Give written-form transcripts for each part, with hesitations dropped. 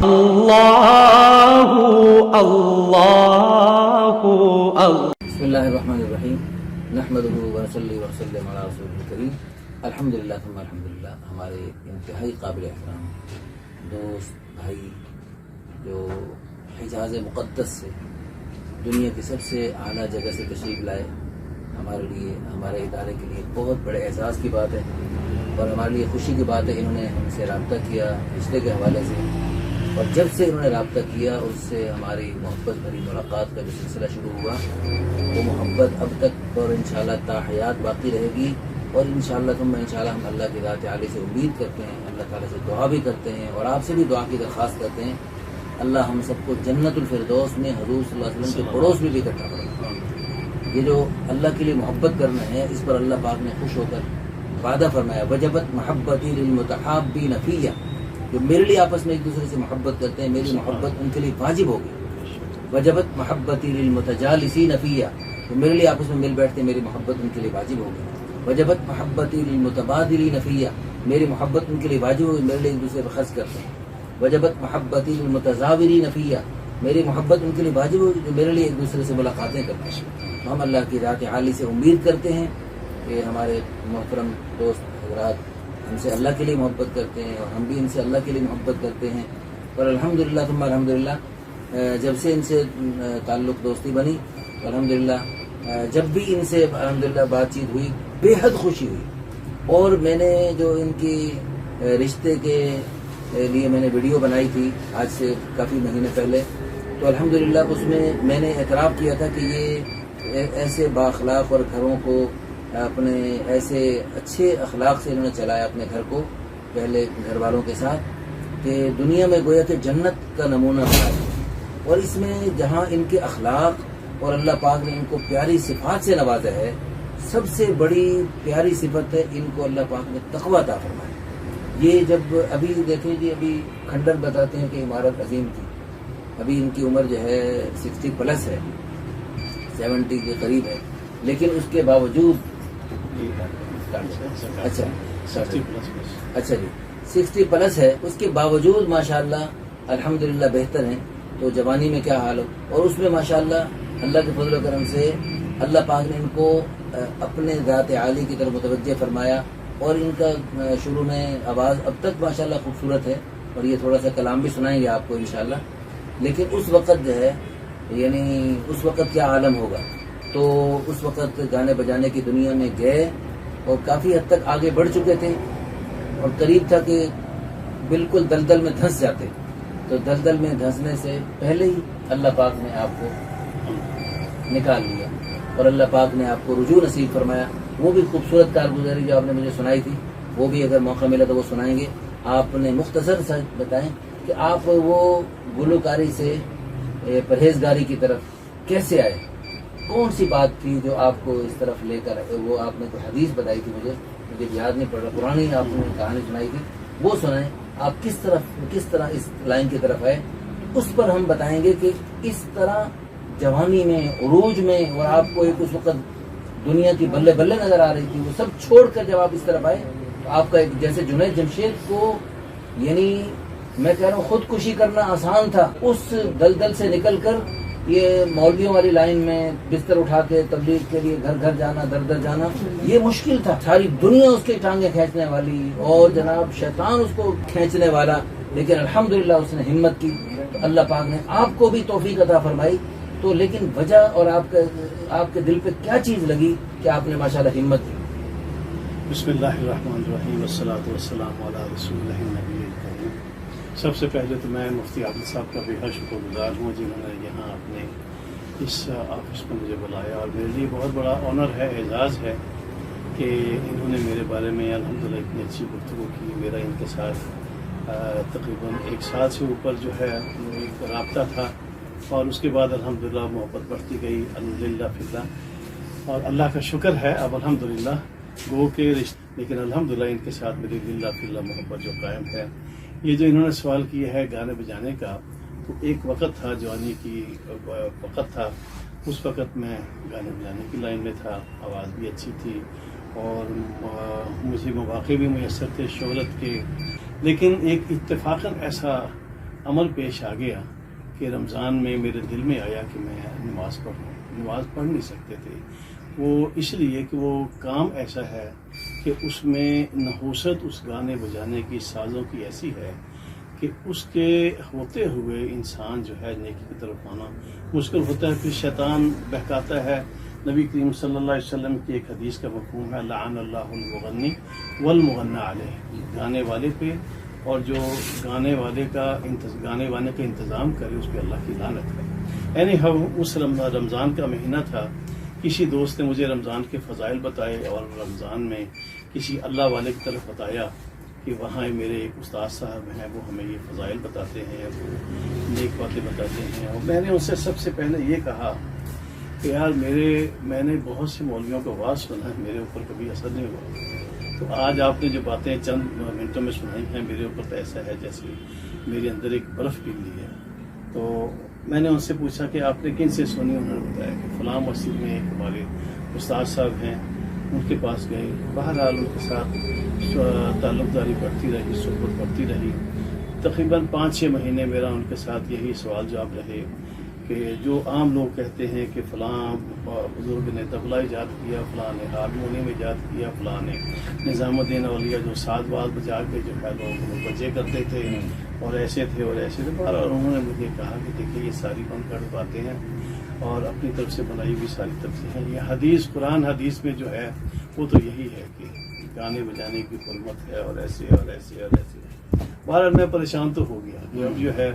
اللہ اللہ بسم اللہ الرحمن الرحیم نحمدہ ونصلی وسلم علی رسول الکریم الحمدللہ ثم الحمدللہ. ہمارے انتہائی قابل احترام دوست بھائی جو حجاز مقدس سے دنیا کی سب سے اعلیٰ جگہ سے تشریف لائے، ہمارے لیے ہمارے ادارے کے لیے بہت بڑے اعزاز کی بات ہے اور ہمارے لیے خوشی کی بات ہے. انہوں نے ہم سے رابطہ کیا رشتے کے حوالے سے، اور جب سے انہوں نے رابطہ کیا اس سے ہماری محبت بھری ملاقات کا جو سلسلہ شروع ہوا وہ محبت اب تک اور انشاءاللہ تا حیات باقی رہے گی. اور انشاءاللہ ہم اللہ کی ذات عالی سے امید کرتے ہیں، اللہ تعالیٰ سے دعا بھی کرتے ہیں اور آپ سے بھی دعا کی درخواست کرتے ہیں اللہ ہم سب کو جنت الفردوس میں حضور صلی اللہ علیہ وسلم کے پڑوس میں بھی اکٹھا کرے. یہ جو اللہ کے لیے محبت کرنا ہے اس پر اللہ پاک نے خوش ہو کر وعدہ فرمایا وجبت محبتی للمتحابین فیہ، جو میرے لیے آپس میں ایک دوسرے سے محبت کرتے ہیں میری محبت ان کے لیے واجب ہوگی. وجبت محبتی للمتجالسین فیہ، جو میرے لیے آپس میں مل بیٹھتے ہیں میری محبت ان کے لیے واجب ہوگی. وجبت محبتی للمتبادلین فیہ، میری محبت ان کے لیے واجب ہوگی میرے لیے ایک دوسرے پر خرچ کرتے ہیں. وجبت محبتی للمتزاورین فیہ، میری محبت ان کے لیے واجب ہوگی جو میرے لیے ایک دوسرے سے ملاقاتیں کرتے ہیں. ہم اللہ کی ذات عالی سے امید کرتے ہیں کہ ہمارے محترم دوست حضرات ہم سے اللہ کے لیے محبت کرتے ہیں اور ہم بھی ان سے اللہ کے لیے محبت کرتے ہیں. اور الحمدللہ ثم الحمدللہ جب سے ان سے تعلق دوستی بنی الحمدللہ جب بھی ان سے الحمدللہ بات چیت ہوئی بے حد خوشی ہوئی. اور میں نے جو ان کی رشتے کے لیے میں نے ویڈیو بنائی تھی آج سے کافی مہینے پہلے، تو الحمدللہ اس میں نے اعتراف کیا تھا کہ یہ ایسے بااخلاق اور گھروں کو اپنے ایسے اچھے اخلاق سے انہوں نے چلایا اپنے گھر کو پہلے گھر والوں کے ساتھ کہ دنیا میں گویا کہ جنت کا نمونہ بنا ہے. اور اس میں جہاں ان کے اخلاق اور اللہ پاک نے ان کو پیاری صفات سے نوازا ہے، سب سے بڑی پیاری صفت ہے ان کو اللہ پاک نے تقویٰ عطا فرمایا. یہ جب ابھی دیکھیں جی ابھی کھنڈر بتاتے ہیں کہ عمارت عظیم تھی، ابھی ان کی عمر جو ہے 60 پلس ہے، 70 کے قریب ہے، لیکن اس کے باوجود اچھا جی 60 پلس ہے، اس کے باوجود ماشاءاللہ الحمدللہ بہتر ہیں. تو جوانی میں کیا حال ہو، اور اس میں ماشاءاللہ اللہ کے فضل و کرم سے اللہ پاک نے ان کو اپنے ذات عالی کی طرف متوجہ فرمایا. اور ان کا شروع میں آواز اب تک ماشاءاللہ خوبصورت ہے اور یہ تھوڑا سا کلام بھی سنائیں گے آپ کو انشاءاللہ. لیکن اس وقت جو ہے یعنی اس وقت کیا عالم ہوگا، تو اس وقت گانے بجانے کی دنیا میں گئے اور کافی حد تک آگے بڑھ چکے تھے اور قریب تھا کہ بالکل دلدل میں دھنس جاتے. تو دلدل میں دھنسنے سے پہلے ہی اللہ پاک نے آپ کو نکال لیا اور اللہ پاک نے آپ کو رجوع نصیب فرمایا. وہ بھی خوبصورت کارگزاری جو آپ نے مجھے سنائی تھی وہ بھی اگر موقع ملا تو وہ سنائیں گے. آپ نے مختصر سا بتائیں کہ آپ وہ گلوکاری سے پرہیزگاری کی طرف کیسے آئے، کون سی بات تھی جو آپ کو اس طرف لے کر آئے. وہ آپ نے کوئی حدیث بتائی تھی مجھے یاد نہیں پڑ رہا، پرانی آپ نے کہانی سنائی تھی، وہ سنائیں. آپ کس طرح اس لائن کی طرف آئے اس پر ہم بتائیں گے کہ اس طرح جوانی میں عروج میں اور آپ کو ایک اس وقت دنیا کی بلے بلے نظر آ رہی تھی، وہ سب چھوڑ کر جب آپ اس طرف آئے تو آپ کا ایک جیسے جنید جمشید کو یعنی میں کہہ رہا ہوں خودکشی کرنا آسان تھا، اس دلدل سے نکل کر یہ مولویوں والی لائن میں بستر اٹھا کے تبلیغ کے لیے گھر گھر جانا در در جانا یہ مشکل تھا. ساری دنیا اس کے ٹانگیں کھینچنے والی اور جناب شیطان اس کو کھینچنے والا، لیکن الحمدللہ اس نے ہمت کی تو اللہ پاک نے آپ کو بھی توفیق عطا فرمائی. تو لیکن وجہ اور آپ کے دل پہ کیا چیز لگی کہ آپ نے ماشاءاللہ ہمت کی؟ بسم اللہ الرحمن الرحیم والصلاة والسلام علی رسول اللہ نبی الکریم. سب سے پہلے تو میں مفتی عادل صاحب کا بے حد شکر گزار ہوں جنہوں نے یہاں اپنے اس آفس میں مجھے بلایا، اور میرے لیے بہت بڑا آنر ہے، اعزاز ہے کہ انہوں نے میرے بارے میں الحمدللہ اتنی اچھی گفتگو کی. میرا ان کے ساتھ تقریباً 1 سال سے اوپر جو ہے ایک رابطہ تھا، اور اس کے بعد الحمدللہ محبت بڑھتی گئی الحمدللہ فی اللہ. اور اللہ کا شکر ہے اب الحمدللہ گو کے رشتے، لیکن الحمدللہ ان کے ساتھ میری للہ فی اللہ محبت جو قائم ہے. یہ جو انہوں نے سوال کیا ہے گانے بجانے کا، تو ایک وقت تھا جوانی کی وقت تھا، اس وقت میں گانے بجانے کی لائن میں تھا، آواز بھی اچھی تھی اور مجھے مواقع بھی میسر تھے شہرت کے. لیکن ایک اتفاقاً ایسا عمل پیش آ گیا کہ رمضان میں میرے دل میں آیا کہ میں نماز پڑھوں. نماز پڑھ نہیں سکتے تھے وہ اس لیے کہ وہ کام ایسا ہے کہ اس میں نحوست اس گانے بجانے کی سازوں کی ایسی ہے کہ اس کے ہوتے ہوئے انسان جو ہے نیکی کی طرف آنا مشکل ہوتا ہے. پھر شیطان بہکاتا ہے. نبی کریم صلی اللہ علیہ وسلم کی ایک حدیث کا مفہوم ہے لعن اللہ المغنی والمغنی علیہ، گانے والے پہ اور جو گانے والے کا انتظام کرے اس پہ اللہ کی لعنت ہے. یعنی اس رمضان کا مہینہ تھا. کسی دوست نے مجھے رمضان کے فضائل بتائے اور رمضان میں کسی اللہ والے کی طرف بتایا کہ وہاں میرے ایک استاد صاحب ہیں وہ ہمیں یہ فضائل بتاتے ہیں، وہ نیک باتیں بتاتے ہیں. اور میں نے ان سے سب سے پہلے یہ کہا کہ یار میں نے بہت سے مولویوں کا آواز سنا ہے، میرے اوپر کبھی اثر نہیں ہوا. تو آج آپ نے جو باتیں چند منٹوں میں سنائی ہیں میرے اوپر تو ایسا ہے جیسے میرے اندر ایک برف پگھلی ہے. تو میں نے ان سے پوچھا کہ آپ نے کن سے سنی. انہوں نے بتایا کہ فلاں مسجد میں ایک ہمارے استاد صاحب ہیں ان کے پاس گئے. بہرحال ان کے ساتھ تعلق داری بڑھتی رہی، صحبت بڑھتی رہی. تقریباً 5-6 مہینے میرا ان کے ساتھ یہی سوال جواب رہے کہ جو عام لوگ کہتے ہیں کہ فلاں بزرگ نے تبلہ ایجاد کیا، فلاں نے ہارمونیم ایجاد کیا، فلاں نے نظام الدین اولیاء جو ساز باز بجا کے جو ہے لوگ بچے کرتے تھے اور ایسے تھے اور ایسے تھے. اور انہوں نے مجھے کہا کہ دیکھیے یہ ساری بن کر باتیں ہیں اور اپنی طرف سے بنائی ہوئی ساری تفسیر ہیں. یہ حدیث قرآن حدیث میں جو ہے وہ تو یہی ہے کہ گانے بجانے کی حرمت ہے اور ایسے اور ایسے اور ایسے. بہرحال میں پریشان تو ہو گیا. اب جو ہے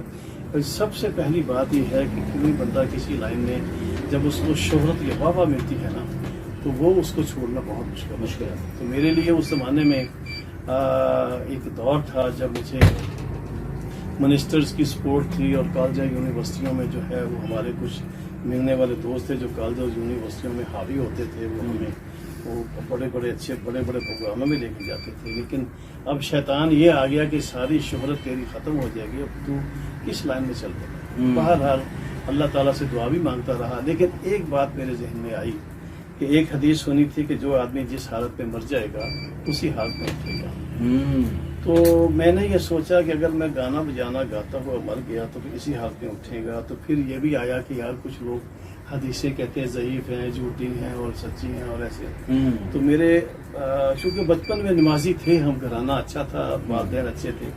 سب سے پہلی بات یہ ہے کہ کوئی بندہ کسی لائن میں جب اس کو شہرت یا واہ ملتی ہے نا تو وہ اس کو چھوڑنا بہت مشکل ہے. تو میرے لیے اس زمانے میں ایک دور تھا جب مجھے منسٹرز کی سپورٹ تھی اور کالجہ یونیورسٹیوں میں جو ہے وہ ہمارے کچھ ملنے والے دوست تھے جو کالجہ یونیورسٹیوں میں حاوی ہوتے تھے. وہ ہمیں وہ بڑے بڑے پروگراموں میں لے کے جاتے تھے. لیکن اب شیطان یہ آ گیا کہ ساری شہرت تیری ختم ہو جائے گی، اب تو کس لائن میں چل پڑا. بہرحال اللہ تعالیٰ سے دعا بھی مانگتا رہا. لیکن ایک بات میرے ذہن میں آئی کہ ایک حدیث سنی تھی کہ جو آدمی جس حالت میں مر جائے گا اسی حالت میں اٹھے گا. تو میں نے یہ سوچا کہ اگر میں گانا بجانا گاتا ہوا مر گیا تو پھر اسی حالت میں اٹھے گا. تو پھر یہ بھی آیا کہ یار کچھ لوگ حدیثیں کہتے ہیں ضعیف ہیں، جھوٹی ہیں اور سچی ہیں اور ایسے. تو میرے چونکہ بچپن میں نمازی تھے ہم، گھرانہ اچھا تھا، والدین اچھے تھے،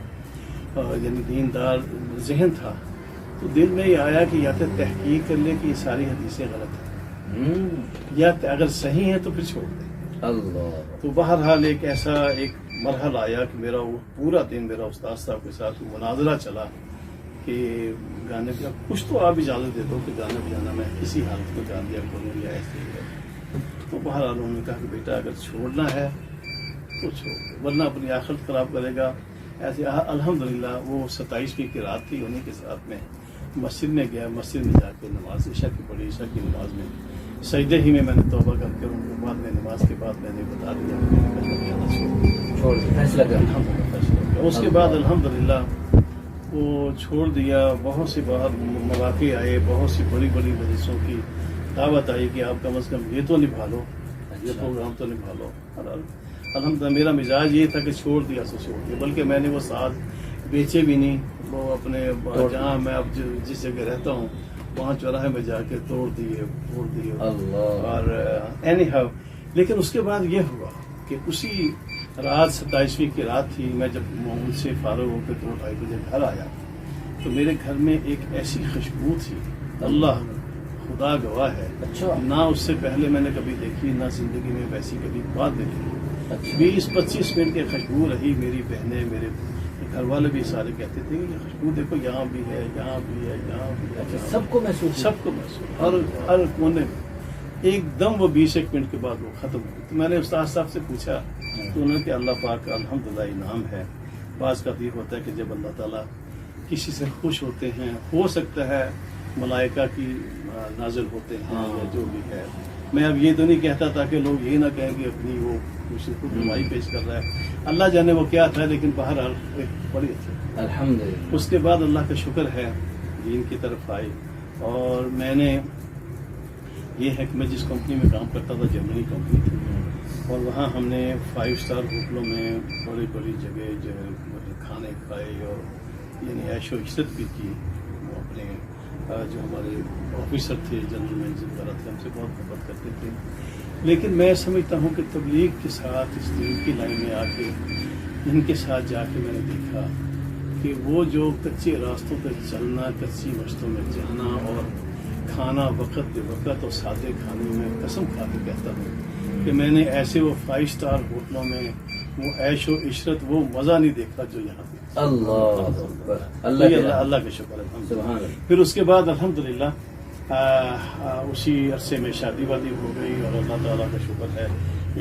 یعنی دیندار ذہن تھا. تو دل میں یہ آیا کہ یا تو تحقیق کر لے کہ یہ ساری حدیثیں غلط ہیں یا اگر صحیح ہیں تو پھر چھوڑ دیں. اللہ. تو بہرحال ایک ایسا ایک مرحلہ آیا کہ میرا وہ پورا دن میرا استاد صاحب کے ساتھ مناظرہ چلا کہ گانے کا کچھ تو آپ اجازت دے دو کہ گانا بجانا میں کسی حالت میں گا دیا کروں یا ایسے ہی ہے. تو بہرحال انہوں نے کہا کہ بیٹا اگر چھوڑنا ہے تو چھوڑ دو ورنہ اپنی آخرت خراب کرے گا. ایسے الحمدللہ وہ 27ویں کی رات تھی، انہیں کے ساتھ میں مسجد میں گیا. مسجد میں جا کے نماز عشاء کی پڑھی. عشاء کی نماز میں سجدے ہی میں نے توبہ کر کے ان کے بعد میں نماز کے بعد میں نے بتا دیا کہ میں نے کہا چھوڑ دیا. فیصلہ کر. اس کے بعد الحمدللہ وہ چھوڑ دیا. بہت سے باہر مواقع آئے، بہت سی بڑی بڑی مجلسوں کی دعوت آئی کہ آپ کم از کم یہ تو نبھا لو، یہ پروگرام تو نبھا لو. الحمدللہ میرا مزاج یہ تھا کہ چھوڑ دیا سو چھوڑ دیا. بلکہ میں نے وہ ساز بیچے بھی نہیں. وہ اپنے جہاں میں اب جس جگہ رہتا ہوں وہاں چوراہے میں جا کے توڑ دیے. اور اینی ہاؤ. لیکن اس کے بعد یہ ہوا کہ اسی رات 27ویں کی رات تھی، میں جب ان سے فارغ ہو کے 2-2:30 بجے گھر آیا تو میرے گھر میں ایک ایسی خوشبو تھی، اللہ خدا گواہ ہے، نہ اس سے پہلے میں نے کبھی دیکھی، نہ زندگی میں ویسی کبھی بات نہیں دیکھی. 20-25 منٹ کی خوشبو رہی. میری بہنیں، میرے گھر والے بھی سارے کہتے تھے کہ یہ خوشبو دیکھو یہاں بھی ہے، یہاں بھی ہے، یہاں بھی ہے. سب کو محسوس ہر کونے میں. ایک دم وہ 20-1 منٹ کے بعد وہ ختم ہوئی. تو میں نے استاد صاحب سے پوچھا تو انہوں نے کہ اللہ پاک کا الحمدللہ انعام ہے. بعض کا یہ ہوتا ہے کہ جب اللہ تعالیٰ کسی سے خوش ہوتے ہیں، ہو سکتا ہے ملائکہ کی نازل ہوتے ہیں یا جو بھی ہے. میں اب یہ تو نہیں کہتا تاکہ لوگ یہ نہ کہیں کہ اپنی وہ کسی کو نمائی پیش کر رہا ہے، اللہ جانے وہ کیا تھا. لیکن بہرحال ایک بڑی اچھی الحمدللہ. اس کے بعد اللہ کا شکر ہے دین کی طرف آئی. اور میں نے یہ ہے کہ میں جس کمپنی میں کام کرتا تھا جرمنی کمپنی تھی، اور وہاں ہم نے 5 اسٹار ہوٹلوں میں بڑی بڑی جگہ جو کھانے کھائے اور یعنی عیش و عشرت بھی کی. وہ اپنے جو ہمارے آفیسر تھے, جنرل مینیجر وغیرہ تھے, ہم سے بہت محبت کرتے تھے. لیکن میں سمجھتا ہوں کہ تبلیغ کے ساتھ اس دین کی لائن میں آ کے ان کے ساتھ جا کے میں نے دیکھا کہ وہ جو کچے راستوں پہ چلنا, کچی مشتوں میں جانا اور کھانا وقت بے وقت اور سادے کھانے میں, قسم کھا کے کہتا ہوں کہ میں نے ایسے وہ 5 اسٹار ہوٹلوں میں وہ عیش و عشرت, وہ مزہ نہیں دیکھا جو یہاں پہ. اللہ کا شکر ہے. پھر اس کے بعد الحمدللہ اسی عرصے میں شادی وادی ہو گئی اور اللہ تعالیٰ کا شکر ہے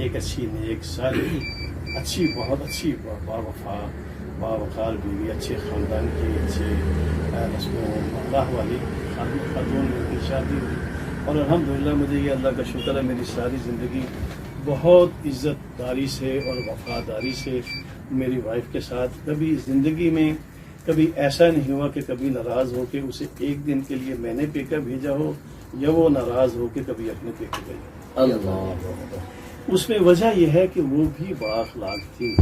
ایک اچھی نیک صالح اچھی, بہت اچھی, باوفا باوقار بیوی, اچھے خاندان کی, اچھے رسم و اللہ والی خاتون کی شادی ہوئی. اور الحمدللہ مجھے یہ اللہ کا شکر ہے میری ساری زندگی بہت عزت داری سے اور وفاداری سے میری وائف کے ساتھ. کبھی زندگی میں کبھی ایسا نہیں ہوا کہ کبھی ناراض ہو کے اسے ایک دن کے لیے میں نے پیکا بھیجا ہو یا وہ ناراض ہو کے کبھی اپنے پیکے بھیجا. اللہ. اس میں وجہ یہ ہے کہ وہ بھی بااخلاق تھی,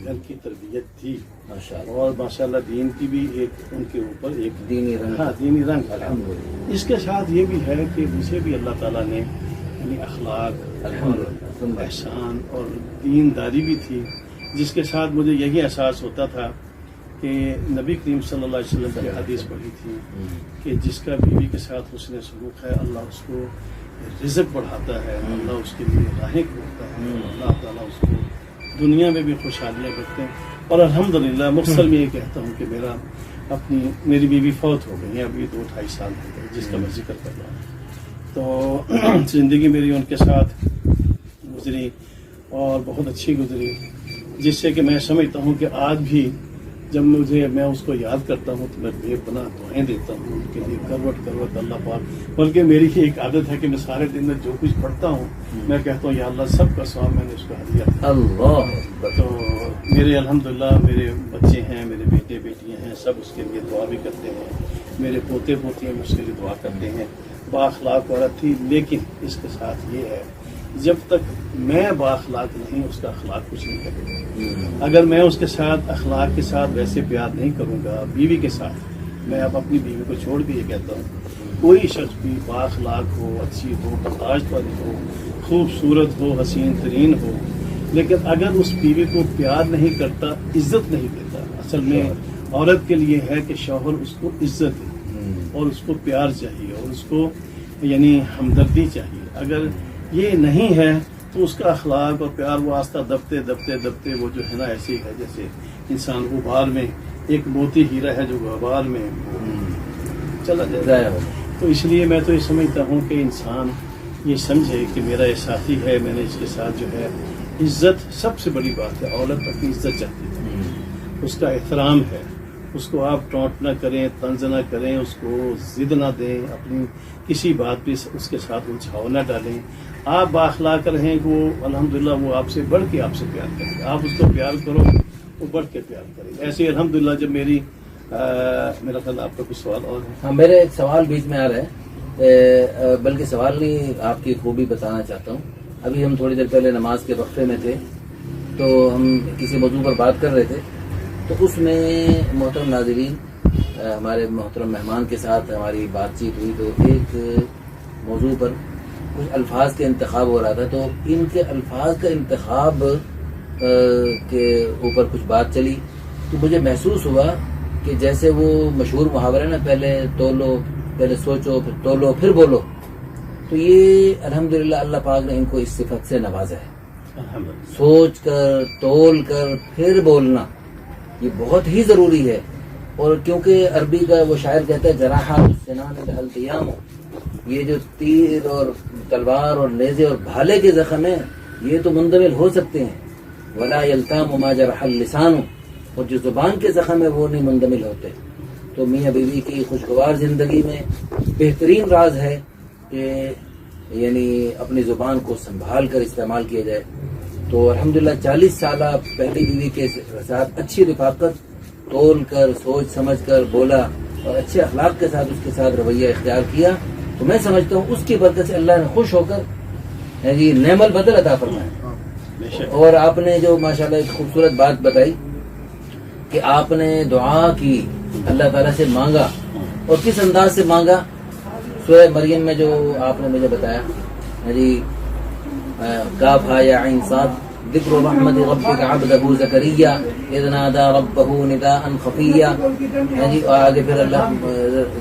گھر کی تربیت تھی اور ماشاءاللہ دین کی بھی ایک ان کے اوپر ایک دینی رنگ. ہاں دینی رنگ. اس کے ساتھ یہ بھی ہے کہ مجھے بھی اللہ تعالیٰ نے یعنی اخلاق, احسان اور دینداری بھی تھی, جس کے ساتھ مجھے یہی احساس ہوتا تھا کہ نبی کریم صلی اللہ علیہ وسلم کی حدیث پڑھی تھی کہ جس کا بیوی کے ساتھ حسن سلوک ہے اللہ اس کو رزق بڑھاتا ہے, اللہ اس کے لیے راہیں کھولتا ہے, اللہ تعالیٰ اس کو دنیا میں بھی خوشحالیاں کرتے ہیں. اور الحمدللہ مختصر میں یہ کہتا ہوں کہ میری بیوی فوت ہو گئی ہیں, ابھی 2-2.5 سال ہو گئے, جس کا میں ذکر کر رہا ہوں. تو زندگی میری ان کے ساتھ گزری اور بہت اچھی گزری, جس سے کہ میں سمجھتا ہوں کہ آج بھی جب میں اس کو یاد کرتا ہوں تو میں بے پناہ دعائیں دیتا ہوں ان کے لیے, کروٹ اللہ پاک. بلکہ میری ایک عادت ہے کہ میں سارے دن میں جو کچھ پڑھتا ہوں میں کہتا ہوں یا اللہ سب کا ثواب میں نے اس کو ہدیہ دیا. اللہ. تو میرے الحمدللہ میرے بچے ہیں, میرے بیٹے بیٹیاں ہیں, سب اس کے لیے دعا بھی کرتے ہیں. میرے پوتے پوتیاں بھی اس کے لیے دعا کرتے ہیں. بااخلاق عورت تھی, لیکن اس کے ساتھ یہ ہے جب تک میں بااخلاق نہیں اس کا اخلاق کچھ نہیں کرے گا. اگر میں اس کے ساتھ اخلاق کے ساتھ ویسے پیار نہیں کروں گا, بیوی کے ساتھ, میں اب اپنی بیوی کو چھوڑ کے یہ کہتا ہوں کوئی شخص بھی بااخلاق ہو, اچھی ہو, برداشت والی ہو, خوبصورت ہو, حسین ترین ہو, لیکن اگر اس بیوی کو پیار نہیں کرتا, عزت نہیں دیتا. اصل میں عورت کے لیے ہے کہ شوہر اس کو عزت دے اور اس کو پیار چاہیے اور اس کو یعنی ہمدردی چاہیے. اگر یہ نہیں ہے تو اس کا اخلاق اور پیار وہ آستہ دبتے دبتے دبتے وہ جو ہے نا ایسی ہے جیسے انسان غبار میں, ایک موتی ہیرا ہے جو غبار میں چلا جائے. تو اس لیے میں تو یہ سمجھتا ہوں کہ انسان یہ سمجھے کہ میرا یہ ساتھی ہے, میں نے اس کے ساتھ جو ہے عزت سب سے بڑی بات ہے. عورت اپنی عزت چاہتی ہے, اس کا احترام ہے, اس کو آپ ٹونٹ نہ کریں, طنز نہ کریں, اس کو ضد نہ دیں, اپنی کسی بات پہ اس کے ساتھ الجھاؤ نہ ڈالیں. آپ بااخلاق رہیں وہ الحمدللہ وہ آپ سے بڑھ کے آپ سے پیار کریں گے. آپ اس کو پیار کرو وہ بڑھ کے پیار کریں گے. ایسے الحمدللہ جب میرا خیال آپ کا کچھ سوال اور ہے. ہاں, میرے ایک سوال بیچ میں آ رہا ہے, بلکہ سوال نہیں, آپ کی خوبی بتانا چاہتا ہوں. ابھی ہم تھوڑی دیر پہلے نماز کے وقفے میں تھے تو ہم کسی موضوع پر بات کر رہے تھے, تو اس میں محترم ناظرین ہمارے محترم مہمان کے ساتھ ہماری بات چیت ہوئی تو ایک موضوع پر کچھ الفاظ کے انتخاب ہو رہا تھا. تو ان کے الفاظ کا انتخاب کے اوپر کچھ بات چلی تو مجھے محسوس ہوا کہ جیسے وہ مشہور محاورہ نا, پہلے تولو, پہلے سوچو, پھر تولو, پھر بولو. تو یہ الحمدللہ اللہ پاک نے ان کو اس صفت سے نوازا ہے. سوچ کر, تول کر, پھر بولنا یہ بہت ہی ضروری ہے. اور کیونکہ عربی کا وہ شاعر کہتا ہے جراحات السنان لها التیام, یہ جو تیر اور تلوار اور نیزے اور بھالے کے زخم ہیں یہ تو مندمل ہو سکتے ہیں, ولا یلتام ما جرح اللسان, اور جو زبان کے زخم ہے وہ نہیں مندمل ہوتے. تو میاں بیوی کی خوشگوار زندگی میں بہترین راز ہے کہ یعنی اپنی زبان کو سنبھال کر استعمال کیا جائے. تو الحمدللہ 40 سالہ پہلی بیوی کے ساتھ اچھی رفاقت, تول کر, سوچ سمجھ کر بولا اور اچھے اخلاق کے ساتھ اس کے ساتھ رویہ اختیار کیا, تو میں سمجھتا ہوں اس کی برکت سے اللہ نے خوش ہو کر جی نعم البدل عطا فرمایا. اور آپ نے جو ماشاءاللہ ایک خوبصورت بات بتائی کہ آپ نے دعا کی اللہ تعالیٰ سے مانگا اور کس انداز سے مانگا؟ سورہ مریم میں جو آپ نے مجھے بتایا جی، کاف ہا یا عین صاد، ذکر رحمت ربک عبدہ زکریا اذ نادى ربہ نداء خفیا جی، اور آگے پھر اللہ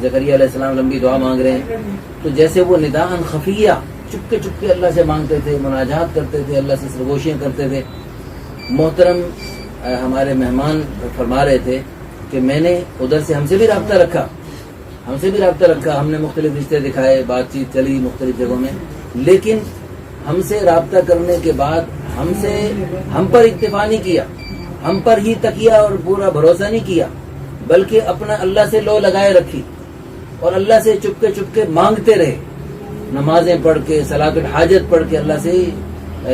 زکریا علیہ السلام لمبی دعا مانگ رہے ہیں. تو جیسے وہ نداء خفیہ چپکے چپکے اللہ سے مانگتے تھے، مناجات کرتے تھے، اللہ سے سرگوشیاں کرتے تھے. محترم ہمارے مہمان فرما رہے تھے کہ میں نے ادھر سے ہم سے بھی رابطہ رکھا، ہم نے مختلف رشتے دکھائے، بات چیت چلی مختلف جگہوں میں، لیکن ہم سے رابطہ کرنے کے بعد ہم پر اکتفا نہیں کیا، ہم پر ہی تکیہ اور پورا بھروسہ نہیں کیا، بلکہ اپنا اللہ سے لو لگائے رکھی اور اللہ سے چپکے چپکے مانگتے رہے، نمازیں پڑھ کے، صلاۃ الحاجت پڑھ کے اللہ سے.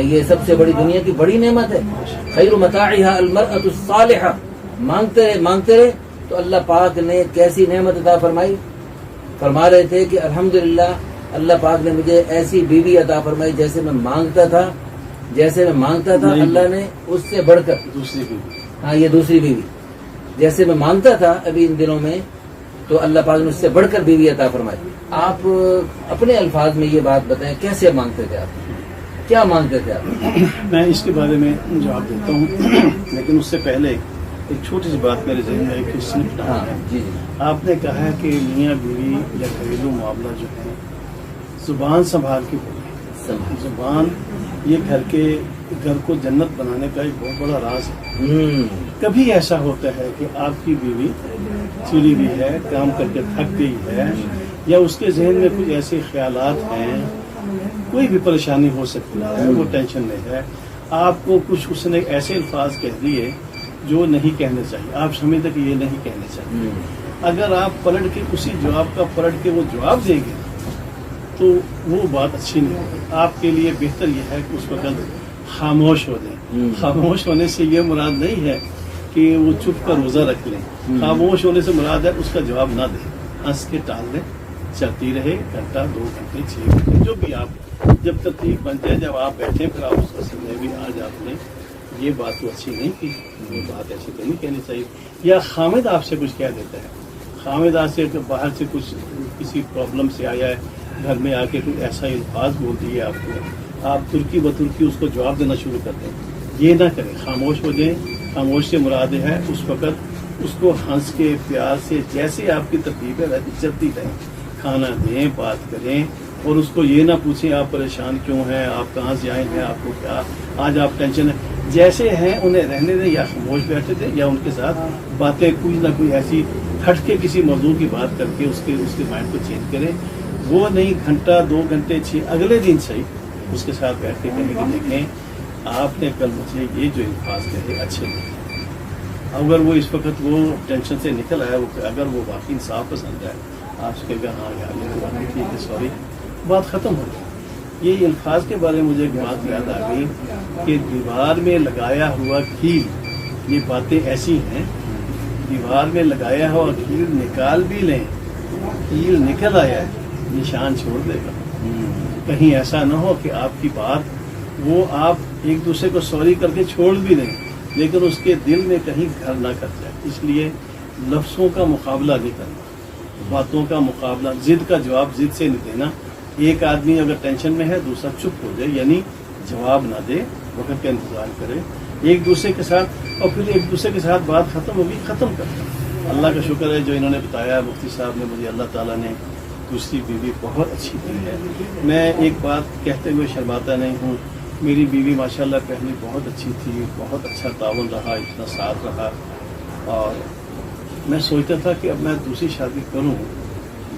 یہ سب سے بڑی دنیا کی بڑی نعمت ہے، خیر متاعها المرأة الصالحہ. مانگتے رہے تو اللہ پاک نے کیسی نعمت عطا فرمائی. فرما رہے تھے کہ الحمدللہ اللہ پاک نے مجھے ایسی بیوی عطا فرمائی جیسے میں مانگتا تھا اللہ نے اس سے بڑھ کر دوسری بیوی. ہاں، یہ دوسری بیوی جیسے میں مانگتا تھا ابھی ان دنوں میں، تو اللہ پاک نے اس سے بڑھ کر بیوی عطا فرمائی. آپ اپنے الفاظ میں یہ بات بتائیں، کیسے مانگتے تھے آپ، کیا مانگتے تھے آپ؟ میں اس کے بارے میں جواب دیتا ہوں، لیکن اس سے پہلے ایک چھوٹی سی بات میرے ذہن میں ایک سلپ ہاں جی جی. آپ نے کہا ہے کہ میاں بیوی یا گھریلو معاملہ جو ہے زبان سنبھال کے بولے. زبان یہ گھر کو جنت بنانے کا ایک بہت بڑا راز ہے. کبھی ایسا ہوتا ہے کہ آپ کی بیوی چلی ہوئی ہے، کام کر کے تھک گئی ہے، یا اس کے ذہن میں کچھ ایسے خیالات ہیں، کوئی بھی پریشانی ہو سکتی ہے، وہ ٹینشن میں ہے، آپ کو کچھ اس نے ایسے الفاظ کہہ دیے جو نہیں کہنے چاہیے، آپ سمجھتے کہ یہ نہیں کہنے چاہیے. اگر آپ پلٹ کے اسی جواب کا پلٹ کے وہ جواب دیں گے تو وہ بات اچھی نہیں ہوگی. آپ کے لیے بہتر یہ ہے کہ اس وقت خاموش ہو جائیں. خاموش ہونے سے یہ مراد نہیں ہے کہ وہ چپ کر روزہ رکھ لیں. خاموش ہونے سے مراد ہے اس کا جواب نہ دیں، ہنس کے ٹال دیں، چلتی رہے گھنٹہ 2 گھنٹے 6 گھنٹے جو بھی آپ، جب ترتیب بن جائے، جب آپ بیٹھیں پھر آپ اس کا سمجھے بھی آج آپ نے یہ بات تو اچھی نہیں کی، یہ بات ایسی تو نہیں کہنی چاہیے. یا خامد آپ سے کچھ کہہ دیتا ہے، خامد آپ سے باہر سے کچھ کسی پرابلم سے آیا ہے، گھر میں آ کے کوئی ایسا الفاظ بول دیے آپ کو، آپ ترکی بترکی اس کو جواب دینا شروع کر دیں. یہ نہ کریں، خاموش ہو جائیں. خاموش سے مراد ہے اس وقت اس کو ہنس کے پیار سے جیسے آپ کی ترتیب ہے چلتی رہیں، کھانا دیں، بات کریں، اور اس کو یہ نہ پوچھیں آپ پریشان کیوں ہیں، آپ کہاں سے آئے ہیں، آپ کو کیا آج آپ ٹینشن ہے. جیسے ہیں انہیں رہنے دیں، یا خاموش بیٹھے دیں، یا ان کے ساتھ باتیں کوئی نہ کوئی ایسی ہٹ کے کسی موضوع کی بات کر کے اس کے مائنڈ کو چینج کریں. وہ نہیں گھنٹہ 2 گھنٹے 6 اگلے دن صحیح اس کے ساتھ بیٹھ کے کہیں کہ دیکھیں آپ نے کل مجھے یہ جو الفاظ کہے اچھے نہیں. اگر وہ اس وقت وہ ٹینشن سے نکل آیا، اگر وہ واقعی انصاف پسند ہے، آپ سے کہے گا ہاں یار یہ بات ٹھیک ہے، سوری، بات ختم ہو گئی. یہ الفاظ کے بارے میں مجھے ایک بات یاد آ گئی کہ دیوار میں لگایا ہوا کیل، یہ باتیں ایسی ہیں، دیوار میں لگایا ہوا کیل نکال بھی لیں، کیل نکل آیا ہے، نشان چھوڑ دے گا. کہیں ایسا نہ ہو کہ آپ کی بات وہ آپ ایک دوسرے کو سوری کر کے چھوڑ بھی دیں، لیکن اس کے دل میں کہیں گھر نہ کر جائے. اس لیے لفظوں کا مقابلہ نہیں کرنا، باتوں کا مقابلہ، ضد کا جواب ضد سے نہیں دینا. ایک آدمی اگر ٹینشن میں ہے، دوسرا چپ ہو جائے، یعنی جواب نہ دے، وقت کا انتظار کرے ایک دوسرے کے ساتھ، اور پھر ایک دوسرے کے ساتھ بات ختم ہوگی ختم کر دیں. اللہ کا شکر ہے جو انہوں نے بتایا، مفتی صاحب نے مجھے، اللہ تعالیٰ نے دوسری بیوی بہت اچھی دی ہے. میں ایک بات کہتے ہوئے شرماتا نہیں ہوں، میری بیوی ماشاءاللہ پہلے بہت اچھی تھی، بہت اچھا تعاون رہا، اتنا ساتھ رہا، اور میں سوچتا تھا کہ اب میں دوسری شادی کروں.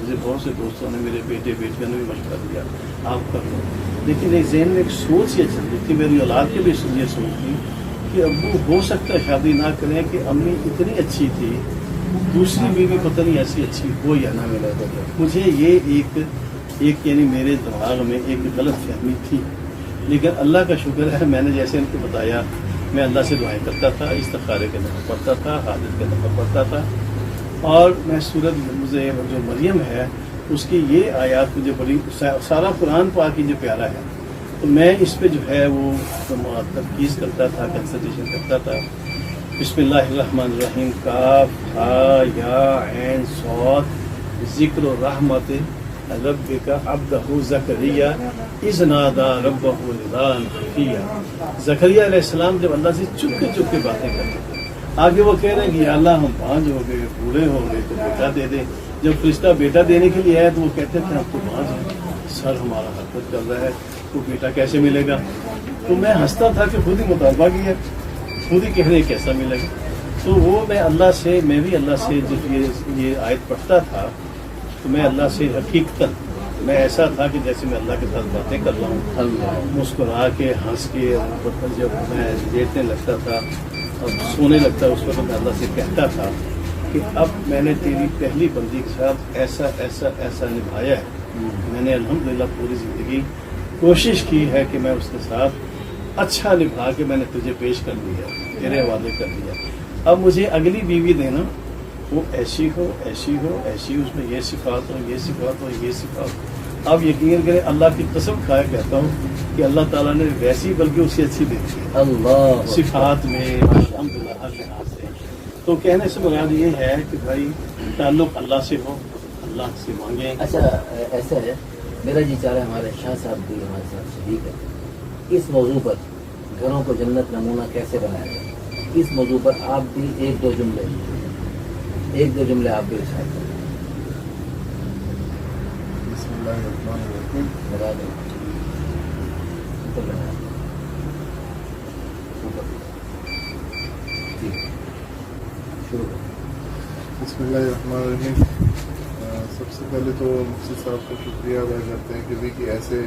مجھے بہت سے دوستوں نے، میرے بیٹے بیٹیوں نے بھی مشورہ دیا آپ کر لو، لیکن ایک ذہن میں ایک سوچ یہ چل رہی تھی، میری اولاد کے بھی یہ سوچ تھی کہ ابو ہو سکتا ہے شادی نہ کریں کہ امی اتنی اچھی تھی، دوسری بیوی پتہ نہیں ایسی اچھی ہو یا نہ ملا. مجھے یہ ایک یعنی میرے دماغ میں ایک غلط فہمی تھی. لیکن اللہ کا شکر ہے، میں نے جیسے ان کو بتایا، میں اللہ سے دعائیں کرتا تھا، استخارے کے نمبر پڑھتا تھا، حاجت کے نمبر پڑھتا تھا، اور میں سورت مجھے جو مریم ہے اس کی یہ آیات مجھے بڑی، سارا قرآن پاک ہی جو پیارا ہے، تو میں اس پہ جو ہے وہ ترکیز کرتا تھا، کنسنٹریشن کرتا تھا. بسم اللہ الرحمن الرحیم کاف ہا یا عین صاد ذکر رحمت ربک عبدہ زکریا اذ نادی ربہ نداء خفیا۔ زکریا علیہ السلام جب اللہ سے چپ کے باتیں کرتے تھے، آگے وہ کہہ رہے ہیں کہ یا اللہ ہم بانج ہو گئے، بوڑھے ہو گئے، تو بیٹا دے دے۔ جب فرشتہ بیٹا دینے کے لیے آیا تو وہ کہتے تھے اب تو بانج ہے، سر ہمارا حرکت کر رہا ہے، تو بیٹا کیسے ملے گا؟ تو میں ہنستا تھا کہ خود ہی مطالبہ کیا، خود ہی کہہ رہے کیسا ملے گا۔ تو وہ میں بھی اللہ سے جب یہ آیت پڑھتا تھا تو میں اللہ سے حقیقتاً میں ایسا تھا کہ جیسے میں اللہ کے ساتھ باتیں کر رہا ہوں، مسکرا کے ہنس کے، جب میں لیٹنے لگتا تھا اور سونے لگتا اس وقت میں اللہ سے کہتا تھا کہ اب میں نے تیری پہلی بندی کے ساتھ ایسا ایسا ایسا نبھایا ہے، میں نے الحمدللہ پوری زندگی کوشش کی ہے کہ میں اس کے ساتھ اچھا نبھا کے میں نے تجھے پیش کر دیا، تیرے حوالے کر دیا۔ اب مجھے اگلی بیوی دینا، وہ ایسی ہو ایسی ہو ایسی، اس میں یہ صفات ہو یہ صفات ہو یہ صفات ہو۔ اب یقین کریں اللہ کی قسم کھائے کہتا ہوں کہ اللہ تعالیٰ نے ویسی بلکہ اس سے اچھی دیکھی ہے اللہ صفات میں الحمدللہ ہر لحاظ سے۔ تو کہنے سے مراد یہ ہے کہ بھائی تعلق اللہ سے ہو، اللہ سے مانگیں۔ اچھا ایسا ہے، میرا جی چاہ رہا ہے ہمارے شاہ صاحب بھی ہمارے ساتھ شریک ہے، اس موضوع پر گھروں کو جنت نمونہ کیسے بنایا جائے، اس موضوع پر آپ بھی ایک دو جملے آپ بھی ارشاد کریں۔ بسم اللہ الرحمن الرحیم۔ لگا دیں اوپر لگا دیں، اوپر جی شروع کریں۔ بسم اللہ الرحمن الرحیم۔ سب سے پہلے تو مفتی صاحب کا شکریہ ادا کرتے ہیں کہ بھی کہ ایسے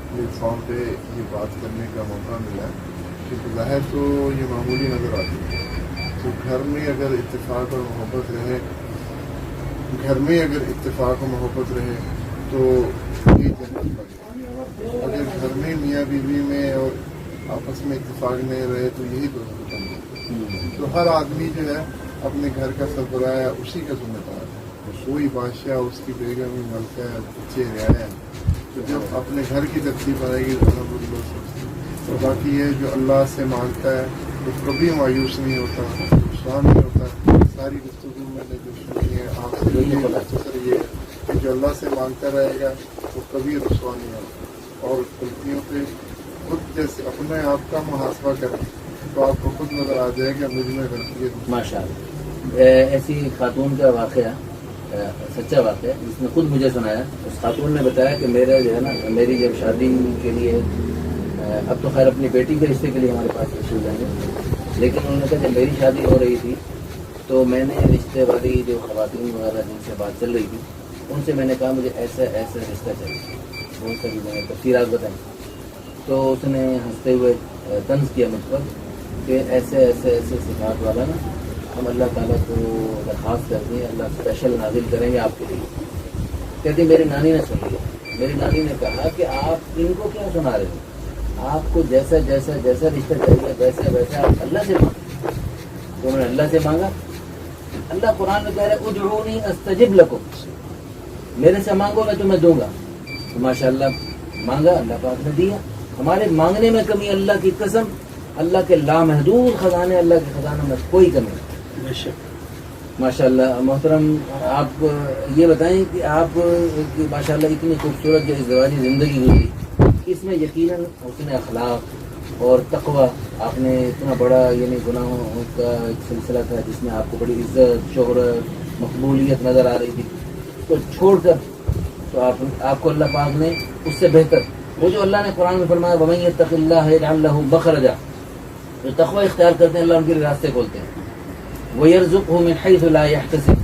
پلیٹ فارم پہ یہ بات کرنے کا موقع ملا ہے، کیونکہ ظاہر تو یہ معمولی نظر آتی ہے۔ تو گھر میں اگر اتفاق اور محبت رہے، تو یہ جنت بنے۔ اگر گھر میں میاں بیوی میں اور آپس میں اتفاق نہیں رہے تو یہی دوست بنے۔ تو ہر آدمی جو ہے اپنے گھر کا سربراہ ہے، اسی کا ذمہ دار ہے، کوئی بادشاہ اس کی بیگم ملکہ بچے رعایا ہے۔ تو جب اپنے گھر کی ترتیب بنے گی تو سب لوگ سوچتے ہیں۔ اور باقی یہ جو اللہ سے مانگتا ہے وہ کبھی مایوس نہیں ہوتا، نقصان نہیں ہوتا۔ ساری گفتگو میں نے جو سنی ہے آپ سے یہ ہے کہ جو اللہ سے مانگتا رہے گا وہ کبھی رسوا نہیں ہوتا، اور غلطیوں پہ خود جیسے اپنے آپ کا محاسبہ کریں تو آپ کو خود نظر آ جائے گا مجھ میں غلطی ہے۔ ماشاء اللہ، ایسی خاتون کا واقعہ سچا واقعہ جس نے خود مجھے سنایا۔ اس خاتون نے بتایا کہ میرا جو ہے نا، میری جب شادی کے لیے، اب تو خیر اپنی بیٹی کے رشتے کے لیے ہمارے پاس تشریف لائیں گے، لیکن انہوں نے کہا جب میری شادی ہو رہی تھی تو میں نے رشتے والی جو خواتین وغیرہ جن سے بات چل رہی تھی ان سے میں نے کہا مجھے ایسا ایسا رشتہ چاہیے، بہت ساری میں نے تفصیلات بتائیں۔ تو اس نے ہنستے ہوئے طنز کیا مجھ پر کہ ایسے ایسے ایسے صفات والا نا ہم اللہ تعالیٰ کو درخواست کرتے ہیں، اللہ اسپیشل نازل کریں گے آپ کے لیے۔ کہتی میری نانی نے سن لیا، میری نانی نے کہا کہ آپ ان کو کیا سنا رہے ہو، آپ کو جیسا جیسا جیسا رشتہ چاہیے ویسا ویسا آپ اللہ سے مانگیں۔ تو انہوں نے اللہ سے مانگا۔ اللہ قرآن میں کہہ رہے ادعونی استجب لکم، میرے سے مانگو میں تمہیں دوں گا۔ تو ماشاء اللہ مانگا، اللہ پاک نے دیا۔ ہمارے مانگنے میں کمی، اللہ کی قسم اللہ کے لامحدود خزانے، اللہ کے خزانوں میں کوئی کمی نہیں۔ بے شک ماشاء اللہ محترم، آپ یہ بتائیں کہ آپ ماشاء اللہ اتنی خوبصورت جو ازدواجی زندگی گزری، اس میں یقیناً حسن اخلاق اور تقوی، آپ نے اتنا بڑا یعنی گناہوں کا ایک سلسلہ تھا جس میں آپ کو بڑی عزت، شہرت، مقبولیت نظر آ رہی تھی، تو چھوڑ کر تو آپ کو اللہ پاک نے اس سے بہتر، وہ جو اللہ نے قرآن میں فرمایا وَمَن يَتَّقِ اللَّهَ يَجْعَل لَّهُ مَخْرَجًا، جو تقوی اختیار کرتے ہیں اللہ ان کے راستے کھولتے ہیں۔ وَيَرْزُقْهُ مِنْ حَيْثُ لَا يَحْتَسِبُ،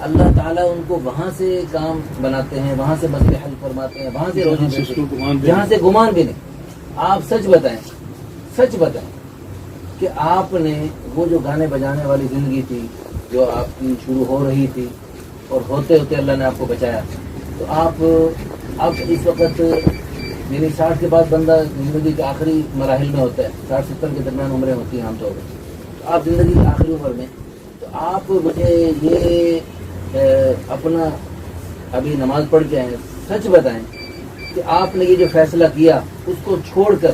اللہ تعالیٰ ان کو وہاں سے کام بناتے ہیں، وہاں سے مسئلے حل فرماتے ہیں، وہاں سے روزی دیتے ہیں جہاں سے گمان بھی نہیں۔ آپ سچ بتائیں کہ آپ نے وہ جو گانے بجانے والی زندگی تھی جو آپ کی شروع ہو رہی تھی اور ہوتے ہوتے اللہ نے آپ کو بچایا، تو آپ اس وقت یعنی 60 کے بعد بندہ زندگی کے آخری مراحل میں ہوتا ہے، 60-70 کے درمیان عمریں ہوتی ہیں عام طور پر، تو آپ زندگی کی آخری عمر میں، تو آپ مجھے یہ اپنا ابھی نماز پڑھ کے آئے، سچ بتائیں کہ آپ نے یہ جو فیصلہ کیا اس کو چھوڑ کر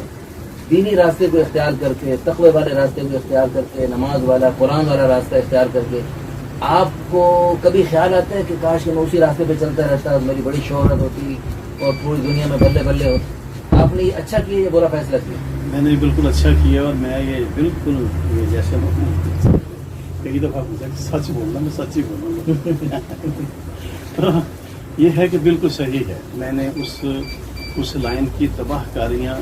دینی راستے کو اختیار کر کے، تقوی والے راستے کو اختیار کر کے، نماز والا قرآن والا راستہ اختیار کر کے، آپ کو کبھی خیال آتا ہے کہ کاش کہ میں اسی راستے پہ چلتا رہتا، میری بڑی شہرت ہوتی اور پوری دنیا میں بلے بلے ہوتی؟ آپ نے یہ اچھا کیا یا برا فیصلہ کیا؟ میں نے بالکل اچھا کیا، اور میں یہ بالکل جیسے کئی دفعہ پوچھا کہ سچ بولنا، میں سچ ہی بولوں گا. یہ ہے کہ بالکل صحیح ہے. میں نے اس لائن کی تباہ کاریاں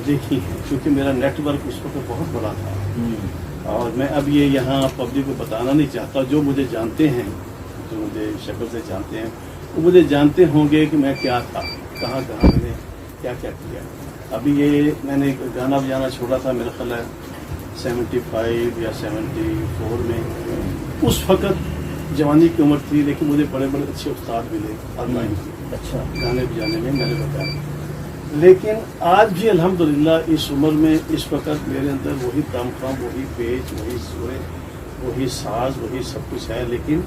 دیکھی ہیں، کیونکہ میرا نیٹ ورک اس وقت بہت بڑا تھا، اور میں اب یہ یہاں پبلک کو بتانا نہیں چاہتا. جو مجھے جانتے ہیں، جو مجھے شکل سے جانتے ہیں، وہ مجھے جانتے ہوں گے کہ میں کیا تھا، کہاں کہاں میں نے کیا کیا کیا. ابھی یہ میں نے گانا بجانا چھوڑا تھا میرا خیال ہے 75 یا 74 میں. اس وقت جوانی کی عمر تھی، لیکن مجھے بڑے بڑے اچھے استاد ملے ہر لائن کے. اچھا گانے بجانے میں میں نے بتایا. لیکن آج بھی الحمدللہ اس عمر میں اس وقت میرے اندر وہی تام خام، وہی پیچ، وہی سورے، وہی ساز، وہی سب کچھ ہے. لیکن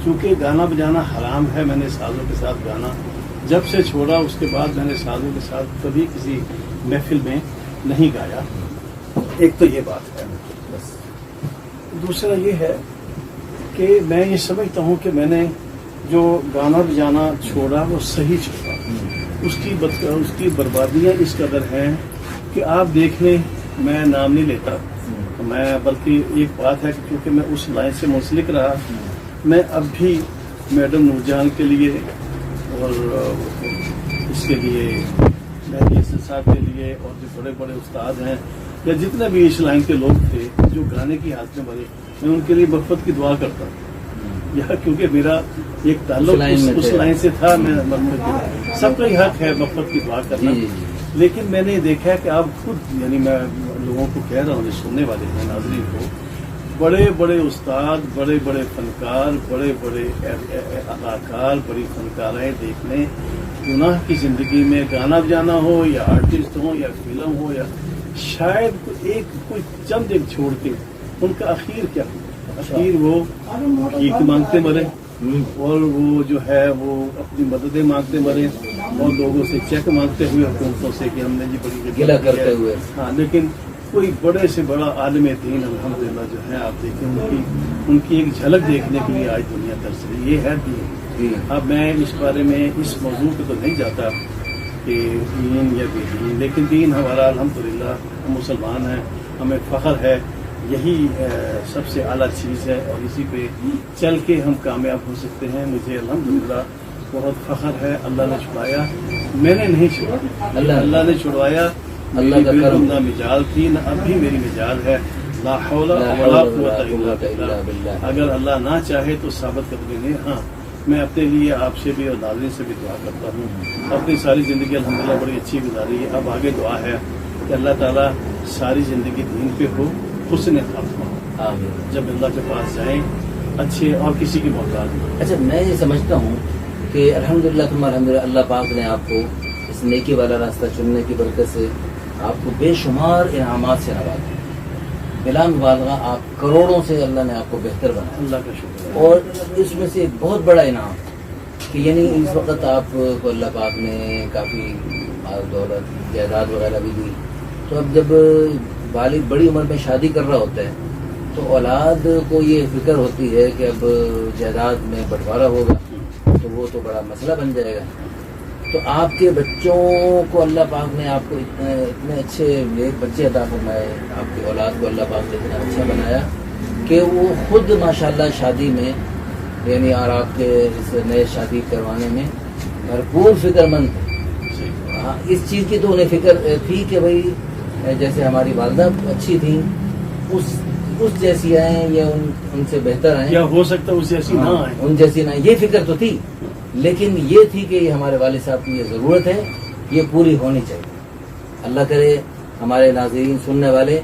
چونکہ گانا بجانا حرام ہے، میں نے سازوں کے ساتھ گانا جب سے چھوڑا، اس کے بعد میں نے سازوں کے ساتھ کبھی کسی محفل میں نہیں گایا. ایک تو یہ بات ہے. دوسرا یہ ہے کہ میں یہ سمجھتا ہوں کہ میں نے جو گانا بجانا چھوڑا وہ صحیح چھوڑا. اس کی بربادیاں اس قدر ہیں کہ آپ دیکھ لیں، میں نام نہیں لیتا، میں بلکہ ایک بات ہے کہ کیونکہ میں اس لائن سے منسلک رہا، میں اب بھی میڈم نور جہاں کے لیے اور اس کے لیے مہدی حسن صاحب کے لیے اور جو بڑے بڑے استاد ہیں یا جتنے بھی اس لائن کے لوگ تھے جو گانے کی حالت میں بنے، میں ان کے لیے مغفرت کی دعا کرتا ہوں. یا کیونکہ میرا ایک تعلق اس لائن سے تھا، میں سب کا ہی حق ہے مغفرت کی دعا کرنا. لیکن میں نے دیکھا ہے کہ آپ خود، یعنی میں لوگوں کو کہہ رہا ہوں، جو سننے والے ہیں، ناظرین کو، بڑے بڑے استاد، بڑے بڑے فنکار، بڑے بڑے اداکار، بڑی فنکاریں دیکھنے گناہ کی زندگی میں گانا بجانا ہو یا آرٹسٹ ہو یا فلم ہو، یا شاید کوئی چند ایک چھوڑ کے ان کا اخیر کیا ہو؟ اخیر وہ بھیک مانگتے مرے، اور وہ جو ہے وہ اپنی مددیں مانگتے مرے، اور لوگوں سے چیک مانگتے ہوئے، حکومتوں سے کہ ہم نے جی بڑی گلہ کرتے ہوئے. ہاں، لیکن کوئی بڑے سے بڑا عالم دین الحمدللہ جو ہے، آپ دیکھیں ان کی ایک جھلک دیکھنے کے لیے آج دنیا ترس رہی. یہ ہے دین. اب میں اس بارے میں اس موضوع پہ تو نہیں جاتا کہ دین یا بے دین، لیکن دین ہمارا الحمدللہ، ہم مسلمان ہیں، ہمیں فخر ہے، یہی سب سے اعلیٰ چیز ہے، اور اسی پہ چل کے ہم کامیاب ہو سکتے ہیں. مجھے الحمدللہ بہت فخر ہے. اللہ نے چھڑایا، میں نے نہیں چھوڑا، اللہ نے چھڑوایا. اللہ کا کرم نہ مجال تھی، نہ اب بھی میری مجال ہے. لا حول ولا قوت الا باللہ. اگر اللہ نہ چاہے تو ثابت قدمی نہیں. ہاں، میں اپنے لیے آپ سے بھی اور ناظرین سے بھی دعا کرتا ہوں. اپنی ساری زندگی الحمدللہ بڑی اچھی گزاری ہے. اب آگے دعا ہے کہ اللہ تعالیٰ ساری زندگی دین پہ ہو، حسن خاتمہ، جب اللہ کے پاس جائیں اچھے، اور کسی کی محتاج نہیں. اچھا، میں یہ سمجھتا ہوں کہ الحمدللہ ثم الحمدللہ اللہ پاک نے آپ کو اس نیکی والا راستہ چننے کی برکت سے آپ کو بے شمار انعامات سے نوازا. بلا مبالغہ آپ کروڑوں سے اللہ نے آپ کو بہتر بنایا. اللہ کا شکر. اور اس میں سے ایک بہت بڑا انعام کہ یعنی اس وقت آپ کو اللہ پاک نے کافی مال دولت جائیداد وغیرہ بھی دی. تو اب جب والد بڑی عمر میں شادی کر رہا ہوتا ہے تو اولاد کو یہ فکر ہوتی ہے کہ اب جائیداد میں بٹوارا ہوگا تو وہ تو بڑا مسئلہ بن جائے گا. تو آپ کے بچوں کو اللہ پاک نے آپ کو اتنے اچھے نیک بچے عطا فرمائے، آپ کی اولاد کو اللہ پاک نے اتنا اچھا بنایا کہ وہ خود ماشاءاللہ شادی میں، یعنی اور آپ کے اس نئے شادی کروانے میں بھرپور فکر مند تھے. ہاں، اس چیز کی تو انہیں فکر تھی کہ بھائی جیسے ہماری والدہ اچھی تھیں اس جیسی آئیں یا ان سے بہتر آئیں، کیا ہو سکتا اس جیسی نہ آئیں، ان جیسی نہ. یہ فکر تو تھی، لیکن یہ تھی کہ یہ ہمارے والد صاحب کی یہ ضرورت ہے، یہ پوری ہونی چاہیے. اللہ کرے ہمارے ناظرین، سننے والے،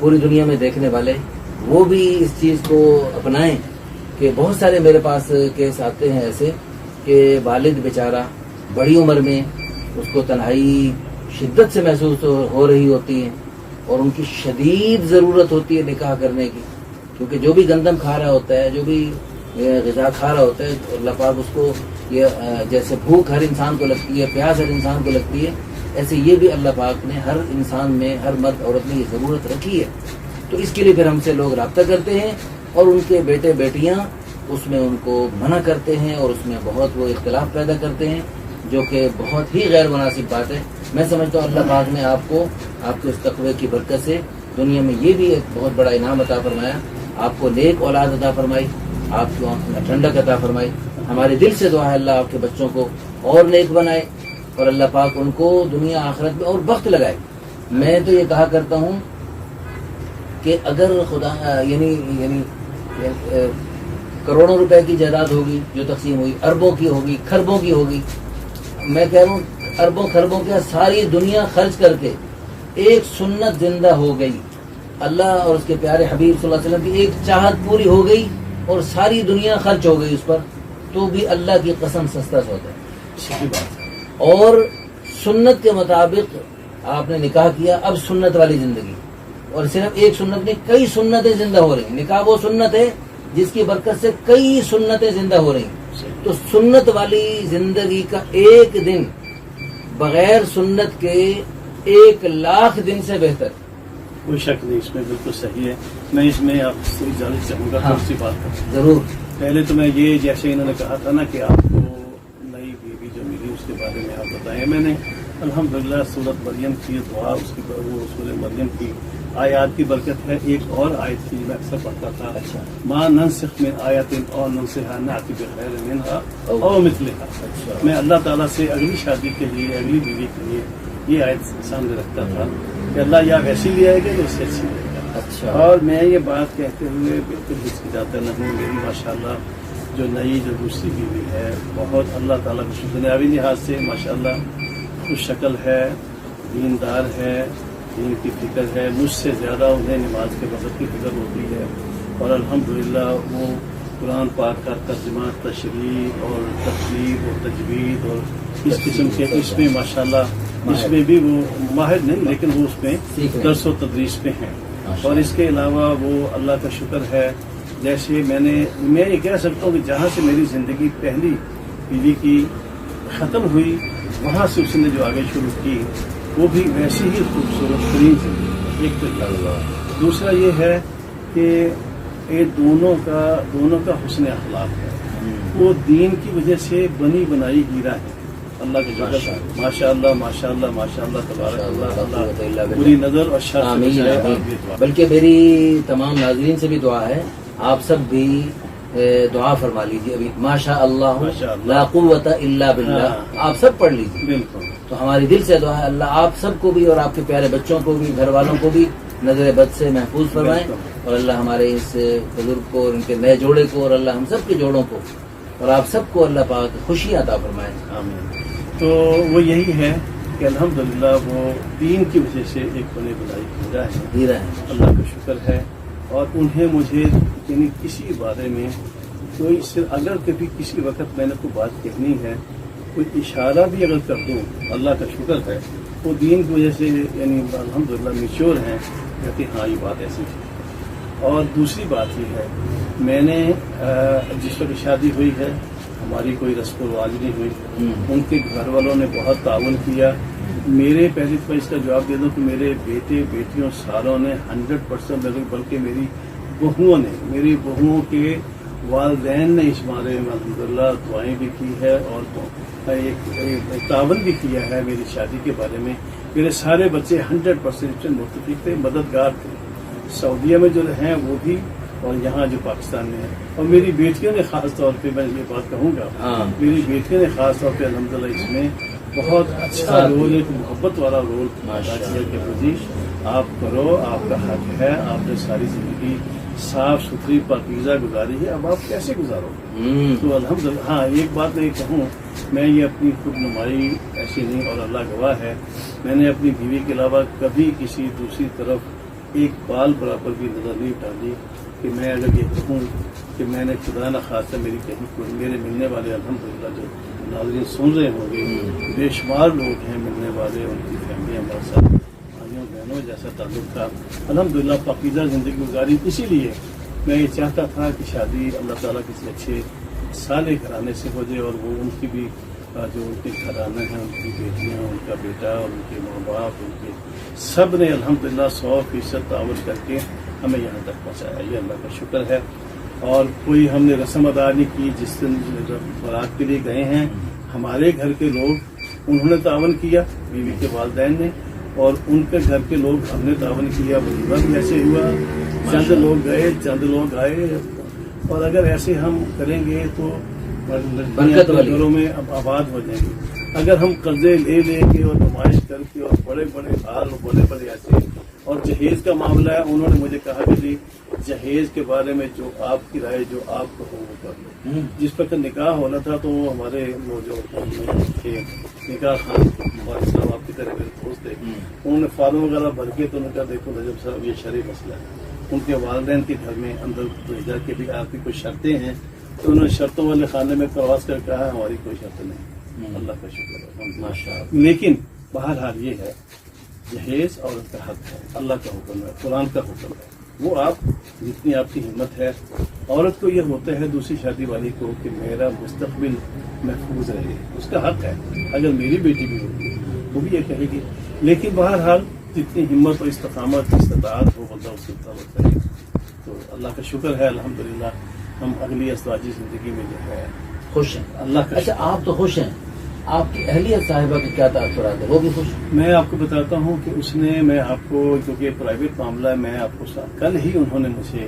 پوری دنیا میں دیکھنے والے، وہ بھی اس چیز کو اپنائیں. کہ بہت سارے میرے پاس کیس آتے ہیں ایسے کہ والد بیچارہ بڑی عمر میں اس کو تنہائی شدت سے محسوس ہو رہی ہوتی ہے، اور ان کی شدید ضرورت ہوتی ہے نکاح کرنے کی، کیونکہ جو بھی گندم کھا رہا ہوتا ہے، جو بھی غذا کھا رہا ہوتا ہے، اللہ پاک اس کو یہ جیسے بھوک ہر انسان کو لگتی ہے، پیاس ہر انسان کو لگتی ہے، ایسے یہ بھی اللہ پاک نے ہر انسان میں، ہر مرد عورت میں یہ ضرورت رکھی ہے. تو اس کے لیے پھر ہم سے لوگ رابطہ کرتے ہیں اور ان کے بیٹے بیٹیاں اس میں ان کو منع کرتے ہیں اور اس میں بہت وہ اختلاف پیدا کرتے ہیں، جو کہ بہت ہی غیر مناسب بات ہے. میں سمجھتا ہوں اللہ پاک نے آپ کو اس تقوی کی برکت سے دنیا میں یہ بھی ایک بہت بڑا انعام عطا فرمایا. آپ کو نیک اولاد عطا فرمائی، آپ کو آنکھوں میں ٹھنڈک عطا فرمائی. ہمارے دل سے دعا ہے اللہ آپ کے بچوں کو اور نیک بنائے اور اللہ پاک ان کو دنیا آخرت میں اور بخت لگائے. میں تو یہ کہا کرتا ہوں کہ اگر خدا یعنی کروڑوں روپے کی جائیداد ہوگی جو تقسیم ہوئی، اربوں کی ہوگی، خربوں کی ہوگی، میں کہہ رہا ہوں اربوں خربوں کے ساری دنیا خرچ کر کے ایک سنت زندہ ہو گئی، اللہ اور اس کے پیارے حبیب صلی اللہ علیہ وسلم کی ایک چاہت پوری ہو گئی اور ساری دنیا خرچ ہو گئی اس پر، تو بھی اللہ کی قسم سستا سودا ہے. صحیح بات ہے. اور سنت کے مطابق آپ نے نکاح کیا، اب سنت والی زندگی، اور صرف ایک سنت نہیں کئی سنتیں زندہ ہو رہی ہیں. نکاح وہ سنت ہے جس کی برکت سے کئی سنتیں زندہ ہو رہی ہیں. تو سنت والی زندگی کا ایک دن بغیر سنت کے 1,00,000 دن سے بہتر. کوئی شک نہیں، اس میں بالکل صحیح ہے. میں اس میں آپ سے اجازت چاہوں گا تھوڑی سی بات کروں. ضرور. پہلے تو میں یہ جیسے انہوں نے کہا تھا نا کہ آپ کو نئی بیوی جو ملی اس کے بارے میں آپ بتائیں. میں نے الحمدللہ سورۃ مریم کی دعا، اس کی وہ سورۃ مریم کی آیات کی برکت ہے. ایک اور آیت تھی میں اکثر پڑھتا تھا، اچھا، ماں ننسخ من آیات اور ننسخھا نأتی بخیر منہا او مثلھا. اچھا. میں اللہ تعالیٰ سے اگلی شادی کے لیے، اگلی بیوی کے لیے یہ آیت سامنے رکھتا تھا کہ اللہ یا ویسی لے آئے گا یا اس سے اچھی لے گا. اچھا. اور میں یہ بات کہتے ہوئے بالکل ہچکچاتا نہیں. میری ماشاءاللہ جو نئی جو دوسری بیوی ہے بہت اللہ تعالیٰ کی دنیاوی لحاظ سے ماشاءاللہ خوش شکل ہے، دیندار ہے، دین کی فکر ہے. مجھ سے زیادہ انہیں نماز کے وقت کی فکر ہوتی ہے اور الحمدللہ وہ قرآن پاک کا ترجمہ، تشریح اور تفسیر اور تجوید اور اس قسم کے اس میں ماشاءاللہ اس میں بھی وہ ماہر نہیں، لیکن وہ اس میں درس و تدریس پہ ہیں. اور اس کے علاوہ وہ اللہ کا شکر ہے، جیسے میں یہ کہہ سکتا ہوں کہ جہاں سے میری زندگی پہلی بیوی کی ختم ہوئی وہاں سے اس نے جو آگے شروع کی وہ بھی ویسی ہی خوبصورت ترین زندگی. ایک تو یہ، دوسرا یہ ہے کہ یہ دونوں کا حسن اخلاق ہے. وہ دین کی وجہ سے بنی بنائی ہیرا ہے. اللہ کے شکر، ماشاء اللہ ماشاء اللہ ماشاء اللہ تبارک اللہ. پوری نظر اور شر سے بچائے. بلکہ میری تمام ناظرین سے بھی دعا ہے، آپ سب بھی دعا فرما لیجیے ابھی. ماشاء اللہ لا قوت الا باللہ آپ سب پڑھ لیجیے. بالکل. تو ہماری دل سے دعا ہے اللہ آپ سب کو بھی اور آپ کے پیارے بچوں کو بھی، گھر والوں کو بھی نظر بد سے محفوظ فرمائیں، اور اللہ ہمارے اس بزرگ کو اور ان کے نئے جوڑے کو اور اللہ ہم سب کے جوڑوں کو اور آپ سب کو اللہ پاک خوشی عطا فرمائے. آمین. تو وہ یہی ہے کہ الحمدللہ وہ دین کی وجہ سے ایک بنے بنائی ہیرا ہے. اللہ کا شکر ہے. اور انہیں مجھے یعنی کسی بارے میں کوئی اگر کبھی کسی وقت میں نے کوئی بات کہنی ہے، کوئی اشارہ بھی اگر کر دوں، اللہ کا شکر ہے وہ دین کی وجہ سے یعنی الحمدللہ میچور ہیں، کہتے ہاں یہ بات ایسی تھی. اور دوسری بات یہ ہے، میں نے جس وقت شادی ہوئی ہے ہماری کوئی رسم و رواج نہیں ہوئی. ان کے گھر والوں نے بہت تعاون کیا. میرے پہلے تو اس کا جواب دے دوں کہ میرے بیٹے بیٹیوں ساروں نے 100% بلکہ میری بہوؤں کے والدین نے اس بارے میں الحمدللہ دعائیں بھی کی ہے اور ایک تعاون بھی کیا ہے میری شادی کے بارے میں. میرے سارے بچے 100% متفق تھے، مددگار تھے. سعودیہ میں جو ہیں وہ بھی اور یہاں جو پاکستان میں ہے. اور میری بیٹیوں نے خاص طور پہ میں یہ بات کہوں گا، میری بیٹیوں نے خاص طور پہ الحمدللہ اس میں بہت اچھا رول، ایک محبت والا رول ادا کیا کہ جی آپ کرو، آپ کا حق ہے، آپ نے ساری زندگی صاف ستھری پاکیزہ گزاری ہے، اب آپ کیسے گزارو. تو الحمدللہ ہاں ایک بات میں یہ کہوں، میں یہ اپنی خود نمائی ایسی نہیں، اور اللہ گواہ ہے میں نے اپنی بیوی کے علاوہ کبھی کسی دوسری طرف ایک بال برابر بھی نظر نہیں ڈالی. کہ میں اگر یہ کہوں کہ میں نے خدا نخواستہ میری کہیں میرے ملنے والے الحمدللہ جو ناظرین سن رہے ہوں گے، بے شمار لوگ ہیں ملنے والے، ان کی فیملی ہمارے ساتھ بھائیوں بہنوں جیسا تعلق تھا. الحمدللہ پاکیزہ زندگی گزاری. اسی لیے میں یہ چاہتا تھا کہ شادی اللہ تعالیٰ کسی اچھے صالح گھرانے سے ہو جائے اور وہ ان کی بھی جو ان کے گھرانے ہیں، ان کی بیٹیاں، ان کا بیٹا، ان کے ماں باپ، ان کے سب نے الحمدللہ 100% تعاون کر کے ہمیں یہاں تک پہنچایا. یہ اللہ کا شکر ہے. اور کوئی ہم نے رسم ادا نہیں کی. جس دن بارات کے لیے گئے ہیں ہمارے گھر کے لوگ انہوں نے تعاون کیا، بیوی کے والدین نے، اور ان کے گھر کے لوگ ہم نے تعاون کیا. ولیمہ بھی ایسے ہوا، چند لوگ گئے، چند لوگ آئے. اور اگر ایسے ہم کریں گے تو برکت والی گھروں میں اب آباد ہو جائیں گے. اگر ہم قرضے لے لے کے اور نمائش کر کے اور بڑے بڑے حال اور بڑے بڑے ایسے. اور جہیز کا معاملہ ہے، انہوں نے مجھے کہا کہ جی جہیز کے بارے میں جو آپ کی رائے، جو آپ کو ہو وہ کر لو. جس پر نکاح ہونا تھا تو وہ ہمارے وہ جو تھے نکاح خان والد صاحب آپ کی طرح میرے دوست تھے، انہوں نے فارم وغیرہ بھر کے تو انہوں نے کہا دیکھو نجب صاحب یہ شرعی مسئلہ ہے. ان کے والدین کے گھر میں اندر بھیجا کے بھی آپ کی کچھ شرطیں ہیں، تو انہوں نے شرطوں والے خانے میں کرواس کر کہا ہے ہماری کوئی شرط نہیں. اللہ کا شکر ہے ماشاءاللہ. لیکن بہرحال یہ ہے جہیز عورت کا حق ہے، اللہ کا حکم ہے، قرآن کا حکم ہے. وہ آپ جتنی آپ کی ہمت ہے، عورت کو یہ ہوتا ہے دوسری شادی والی کو کہ میرا مستقبل محفوظ رہے، اس کا حق ہے. اگر میری بیٹی بھی ہوگی وہ بھی یہ کہے گی. لیکن بہرحال جتنی ہمت اور استقامت استطاعت ہو بندہ اس کی طرف کرے. تو اللہ کا شکر ہے الحمدللہ ہم اگلی ازدواجی زندگی میں جو ہے خوش ہیں اللہ کا اچھا آپ تو خوش ہیں، آپ کی اہلیت صاحبہ کے کیا تاثرات ہیں؟ وہ بھی خوش؟ میں آپ کو بتاتا ہوں کہ اس نے، میں آپ کو کیونکہ پرائیویٹ معاملہ ہے، میں آپ کو کل ہی انہوں نے مجھے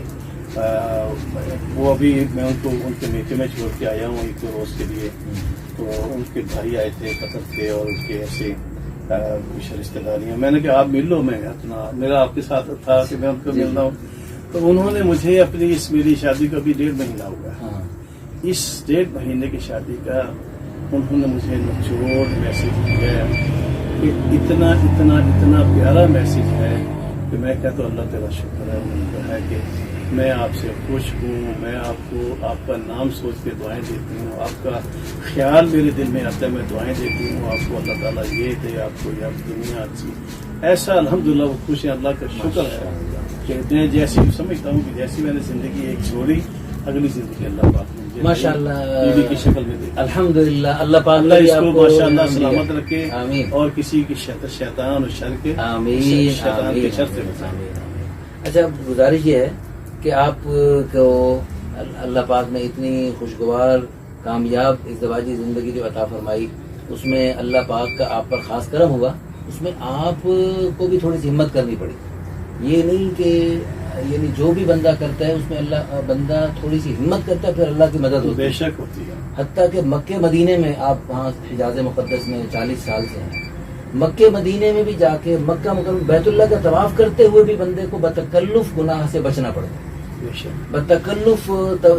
وہ ابھی میں ان کو ان کے میکے میں چھوڑ کے آیا ہوں ایک روز کے لیے. تو ان کے بھائی آئے تھے قطر کے اور ان کے ایسے کچھ رشتے داریاں. میں نے کہا آپ مل لو، میں اپنا میرا آپ کے ساتھ تھا کہ میں ان کو ملنا ہوں. تو انہوں نے مجھے اپنی اس میری شادی کا بھی 1.5 مہینہ ہوا ہے، اس 1.5 مہینے کی شادی کا انہوں نے مجھے نچوڑ میسج کیا ہے کہ اتنا اتنا اتنا پیارا میسج ہے کہ میں کہتا ہوں اللہ تعالیٰ شکر ہے. انہوں نے کہا ہے کہ میں آپ سے خوش ہوں، میں آپ کو آپ کا نام سوچ کے دعائیں دیتی ہوں، آپ کا خیال میرے دل میں آتا ہے، میں دعائیں دیتی ہوں آپ کو اللہ تعالیٰ یہ دے، آپ کو یہ دنیا اچھی. ایسا الحمدللہ وہ خوش ہیں، اللہ کا شکر ہے. کہتے ہیں جیسی سمجھتا ہوں کہ جیسی میں نے زندگی ایک چھوڑی، اگلی زندگی اللہ پاک نے ماشاءاللہ بیوی کی شکل میں دی. الحمدللہ. اللہ پاک اللہ اس کو ماشاءاللہ انعام دیا. سلامت رکھے، آمین اور کسی کی شیطان اور شر کے آمین شیطان کے شر سے آمین بچائے. آمین. اچھا گزارش یہ ہے کہ آپ کو اللہ پاک نے اتنی خوشگوار کامیاب ازدواجی زندگی جو عطا فرمائی، اس میں اللہ پاک کا آپ پر خاص کرم ہوا. اس میں آپ کو بھی تھوڑی سی ہمت کرنی پڑی. یہ نہیں کہ یعنی جو بھی بندہ کرتا ہے اس میں اللہ بندہ تھوڑی سی ہمت کرتا ہے، پھر اللہ کی مدد ہوتی ہے. بے شک ہوتی ہے. حتیٰ کہ مکے مدینے میں آپ وہاں حجاز مقدس میں 40 سال سے ہیں، مکے مدینے میں بھی جا کے مکہ مکرمہ بیت اللہ کا طواف کرتے ہوئے بھی بندے کو بتکلف گناہ سے بچنا پڑتا ہے، بے شک بتکلف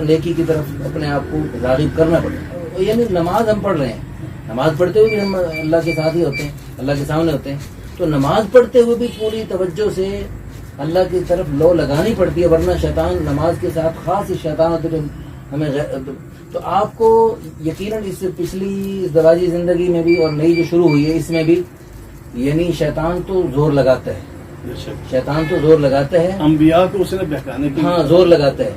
نیکی کی طرف اپنے آپ کو راغب کرنا پڑتا ہے. یعنی نماز ہم پڑھ رہے ہیں، نماز پڑھتے ہوئے بھی ہم اللہ کے ساتھ ہی ہوتے ہیں، اللہ کے سامنے ہوتے ہیں. تو نماز پڑھتے ہوئے بھی پوری توجہ سے اللہ کی طرف لو لگانی پڑتی ہے، ورنہ شیطان نماز کے ساتھ خاص شیطان ہوتے ہیں ہمیں تو آپ کو یقیناً اس سے پچھلی ازدواجی زندگی میں بھی اور نئی جو شروع ہوئی ہے اس میں بھی یعنی شیطان تو زور لگاتا ہے، بے شک شیطان تو زور لگاتا ہے. انبیاء کو اس نے بہکانے کی ہاں زور لگاتا ہے.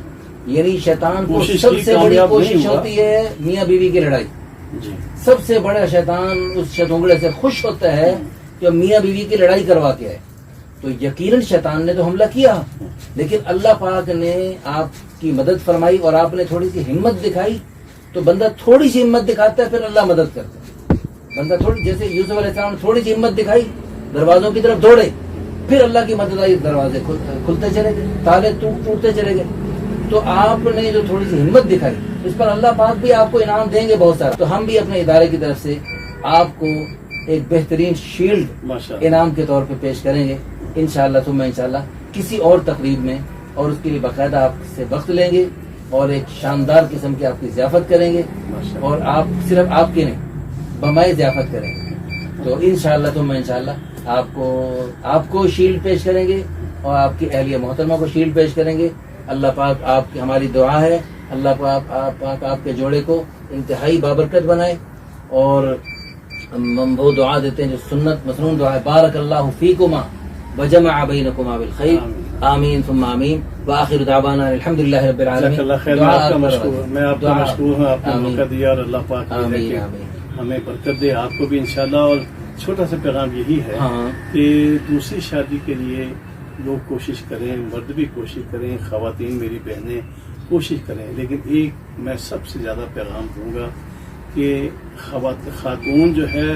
یعنی شیطان کو کوشش سب کی، سے بڑی کامیاب نہیں کوشش ہوا. ہوتی ہے میاں بیوی کی لڑائی. جی سب سے بڑا شیطان اس شتونگڑے سے خوش ہوتا ہے جو میاں بیوی کی لڑائی کروا کے ہے. تو یقیناً شیطان نے تو حملہ کیا، لیکن اللہ پاک نے آپ کی مدد فرمائی اور آپ نے تھوڑی سی ہمت دکھائی. تو بندہ تھوڑی سی ہمت دکھاتا ہے پھر اللہ مدد کرتا ہے. بندہ تھوڑی، جیسے یوسف علیہ السلام نے تھوڑی سی ہمت دکھائی، دروازوں کی طرف دوڑے، پھر اللہ کی مدد آئی، دروازے کھلتے چلے گئے، تالے ٹوٹتے چلے گئے. تو آپ نے جو تھوڑی سی ہمت دکھائی اس پر اللہ پاک بھی آپ کو انعام دیں گے بہت سارا. تو ہم بھی اپنے ادارے کی طرف سے آپ کو ایک بہترین شیلڈ ماشاءاللہ انعام کے طور پہ پیش کریں گے انشاءاللہ ثم انشاءاللہ کسی اور تقریب میں، اور اس کے لیے باقاعدہ آپ سے وقت لیں گے اور ایک شاندار قسم کی آپ کی ضیافت کریں گے. ماشاءاللہ. اور آپ صرف آپ کی نہیں بمائے ضیافت کریں گے. تو انشاءاللہ ثم انشاءاللہ آپ کو شیلڈ پیش کریں گے اور آپ کی اہلیہ محترمہ کو شیلڈ پیش کریں گے. اللہ پاک آپ کی ہماری دعا ہے اللہ پاک آپ کے جوڑے کو انتہائی بابرکت بنائے. اور ہم وہ دعا دیتے ہیں جو سنت مسنون دعا ہے، بارک اللہ فیکما وجمع بینکما بالخیر. آمین ثم آمین. وآخر دعوانا الحمدللہ رب العالمین. جزاک اللہ خیر. میں آپ کا مشکور ہوں، آپ نے موقع دیا اور اللہ پاک آمین آمین. ہمیں برکت دے، آپ کو بھی انشاءاللہ. اور چھوٹا سا پیغام یہی ہے ہاں کہ دوسری شادی کے لیے لوگ کوشش کریں، مرد بھی کوشش کریں، خواتین میری بہنیں کوشش کریں، لیکن ایک میں سب سے زیادہ پیغام دوں گا کہ خاتون جو ہے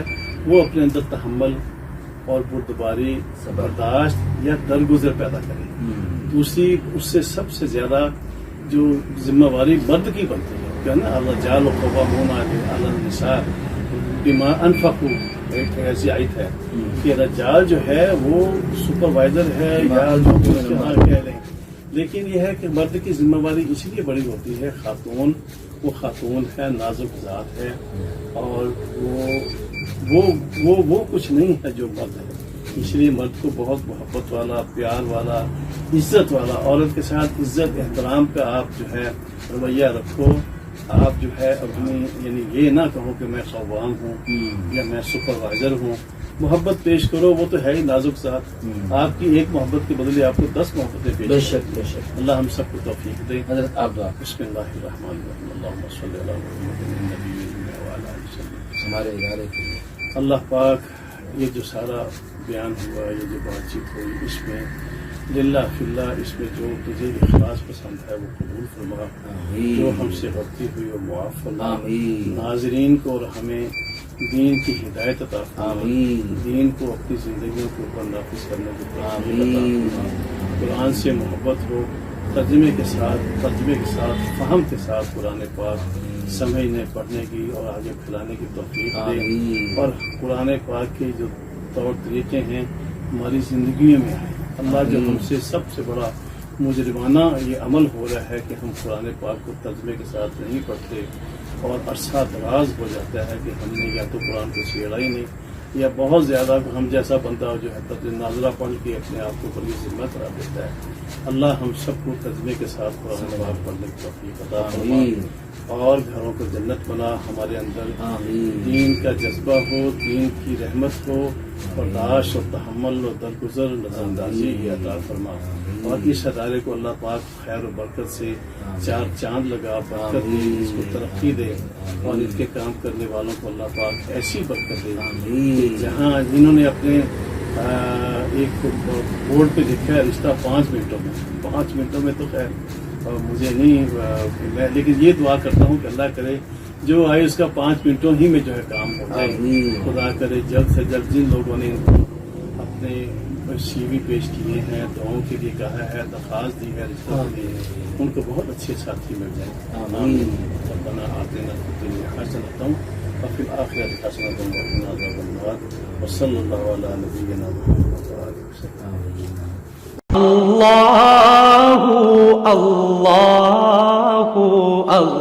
وہ اپنے اندر تحمل اور بردباری، برداشت یا درگزر پیدا کرے. دوسری اس سے سب سے زیادہ جو ذمہ واری مرد کی بنتی ہے کہ نا اللہ جال قوامون علی النساء بما انفقوا، ایک ایسی آیت ہے کہ رجال جو ہے وہ سپروائزر ہے یا جو کہہ لیں، لیکن یہ ہے کہ مرد کی ذمہ داری اس لیے بڑی ہوتی ہے. خاتون وہ خاتون ہے، نازک ذات ہے، اور وہ کچھ نہیں ہے جو مرد ہے. اس لیے مرد کو بہت محبت والا، پیار والا، عزت والا، عورت کے ساتھ عزت احترام کا آپ جو ہے رویہ رکھو. آپ جو ہے اپنی یعنی یہ نہ کہو کہ میں خواہاں ہوں یا میں سپروائزر ہوں. محبت پیش کرو، وہ تو ہے ہی نازک ذات. آپ کی ایک محبت کے بدلے آپ کو 10 محبتیں پیش بے شک بے شک. اللہ ہم سب کو توفیق دے. حضرت آپ دعا بسم اللہ الرحمن الرحیم. اللہم صلی علی محمد النبی وعلی آلہ وسلم. ہمارے ادارے کے لیے اللہ پاک یہ جو سارا بیان ہوا، یہ جو بات چیت ہوئی، اس میں للہ فی اللہ، اس میں جو تجھے اخلاص پسند ہے وہ قبول فرما. جو ہم سے غلطی ہوئی وہ معاف فرما. ناظرین کو اور ہمیں دین کی ہدایت عطا فرما. دین کو اپنی زندگیوں کے اوپر نافذ کرنے کی توفیق عطا فرما. قرآن سے محبت ہو، ترجمے کے ساتھ فہم کے ساتھ قرآن پاک سمجھنے، پڑھنے کی اور آگے پھیلانے کی توفیق دے. اور قرآن پاک کے جو طور طریقے ہیں ہماری زندگیوں میں آئے. اللہ جو ہم سے سب سے بڑا مجرمانہ یہ عمل ہو رہا ہے کہ ہم قرآن پاک کو ترجمے کے ساتھ نہیں پڑھتے، اور عرصہ دراز ہو جاتا ہے کہ ہم نے یا تو قرآن کو چھیڑا ہی نہیں، یا بہت زیادہ ہم جیسا بندہ جو ہے ترجمہ ناظرہ پڑھ کے اپنے آپ کو بڑی ذمہ کرا دیتا ہے. اللہ ہم سب کو ترجمے کے ساتھ قرآن پاک پڑھنے کی توفیق عطا فرما، اور گھروں کو جنت بنا. ہمارے اندر دین کا جذبہ ہو، دین کی رحمت ہو، برداشت اور تحمل اور درگزر نظر اندازی کی عطا فرما. اور اس ادارے کو اللہ پاک خیر و برکت سے 4 چاند لگا، برکت دے، اس کو ترقی دے، اور ان کے کام کرنے والوں کو اللہ پاک ایسی برکت دے کہ جہاں جنہوں نے اپنے ایک بورڈ پہ لکھا ہے رشتہ 5 منٹوں میں، 5 منٹوں میں تو خیر مجھے نہیں، میں لیکن یہ دعا کرتا ہوں کہ اللہ کرے جو آئے اس کا 5 منٹوں ہی میں جو ہے کام ہو جائے. خدا کرے جلد سے جلد جن لوگوں نے اپنے سی وی پیش کیے ہیں، دعاؤں کے لیے کہا ہے، درخواست دی ہے رشتہ کے لیے، ان کو بہت اچھے ساتھی مل جائیں. آمین. ربنا آتنا فی الدنیا حسنۃ وفی الآخرۃ حسنۃ وقنا عذاب النار. وصلی اللہ علی نبینا محمد وآلہ وسلم. اللہ اللہ اللہ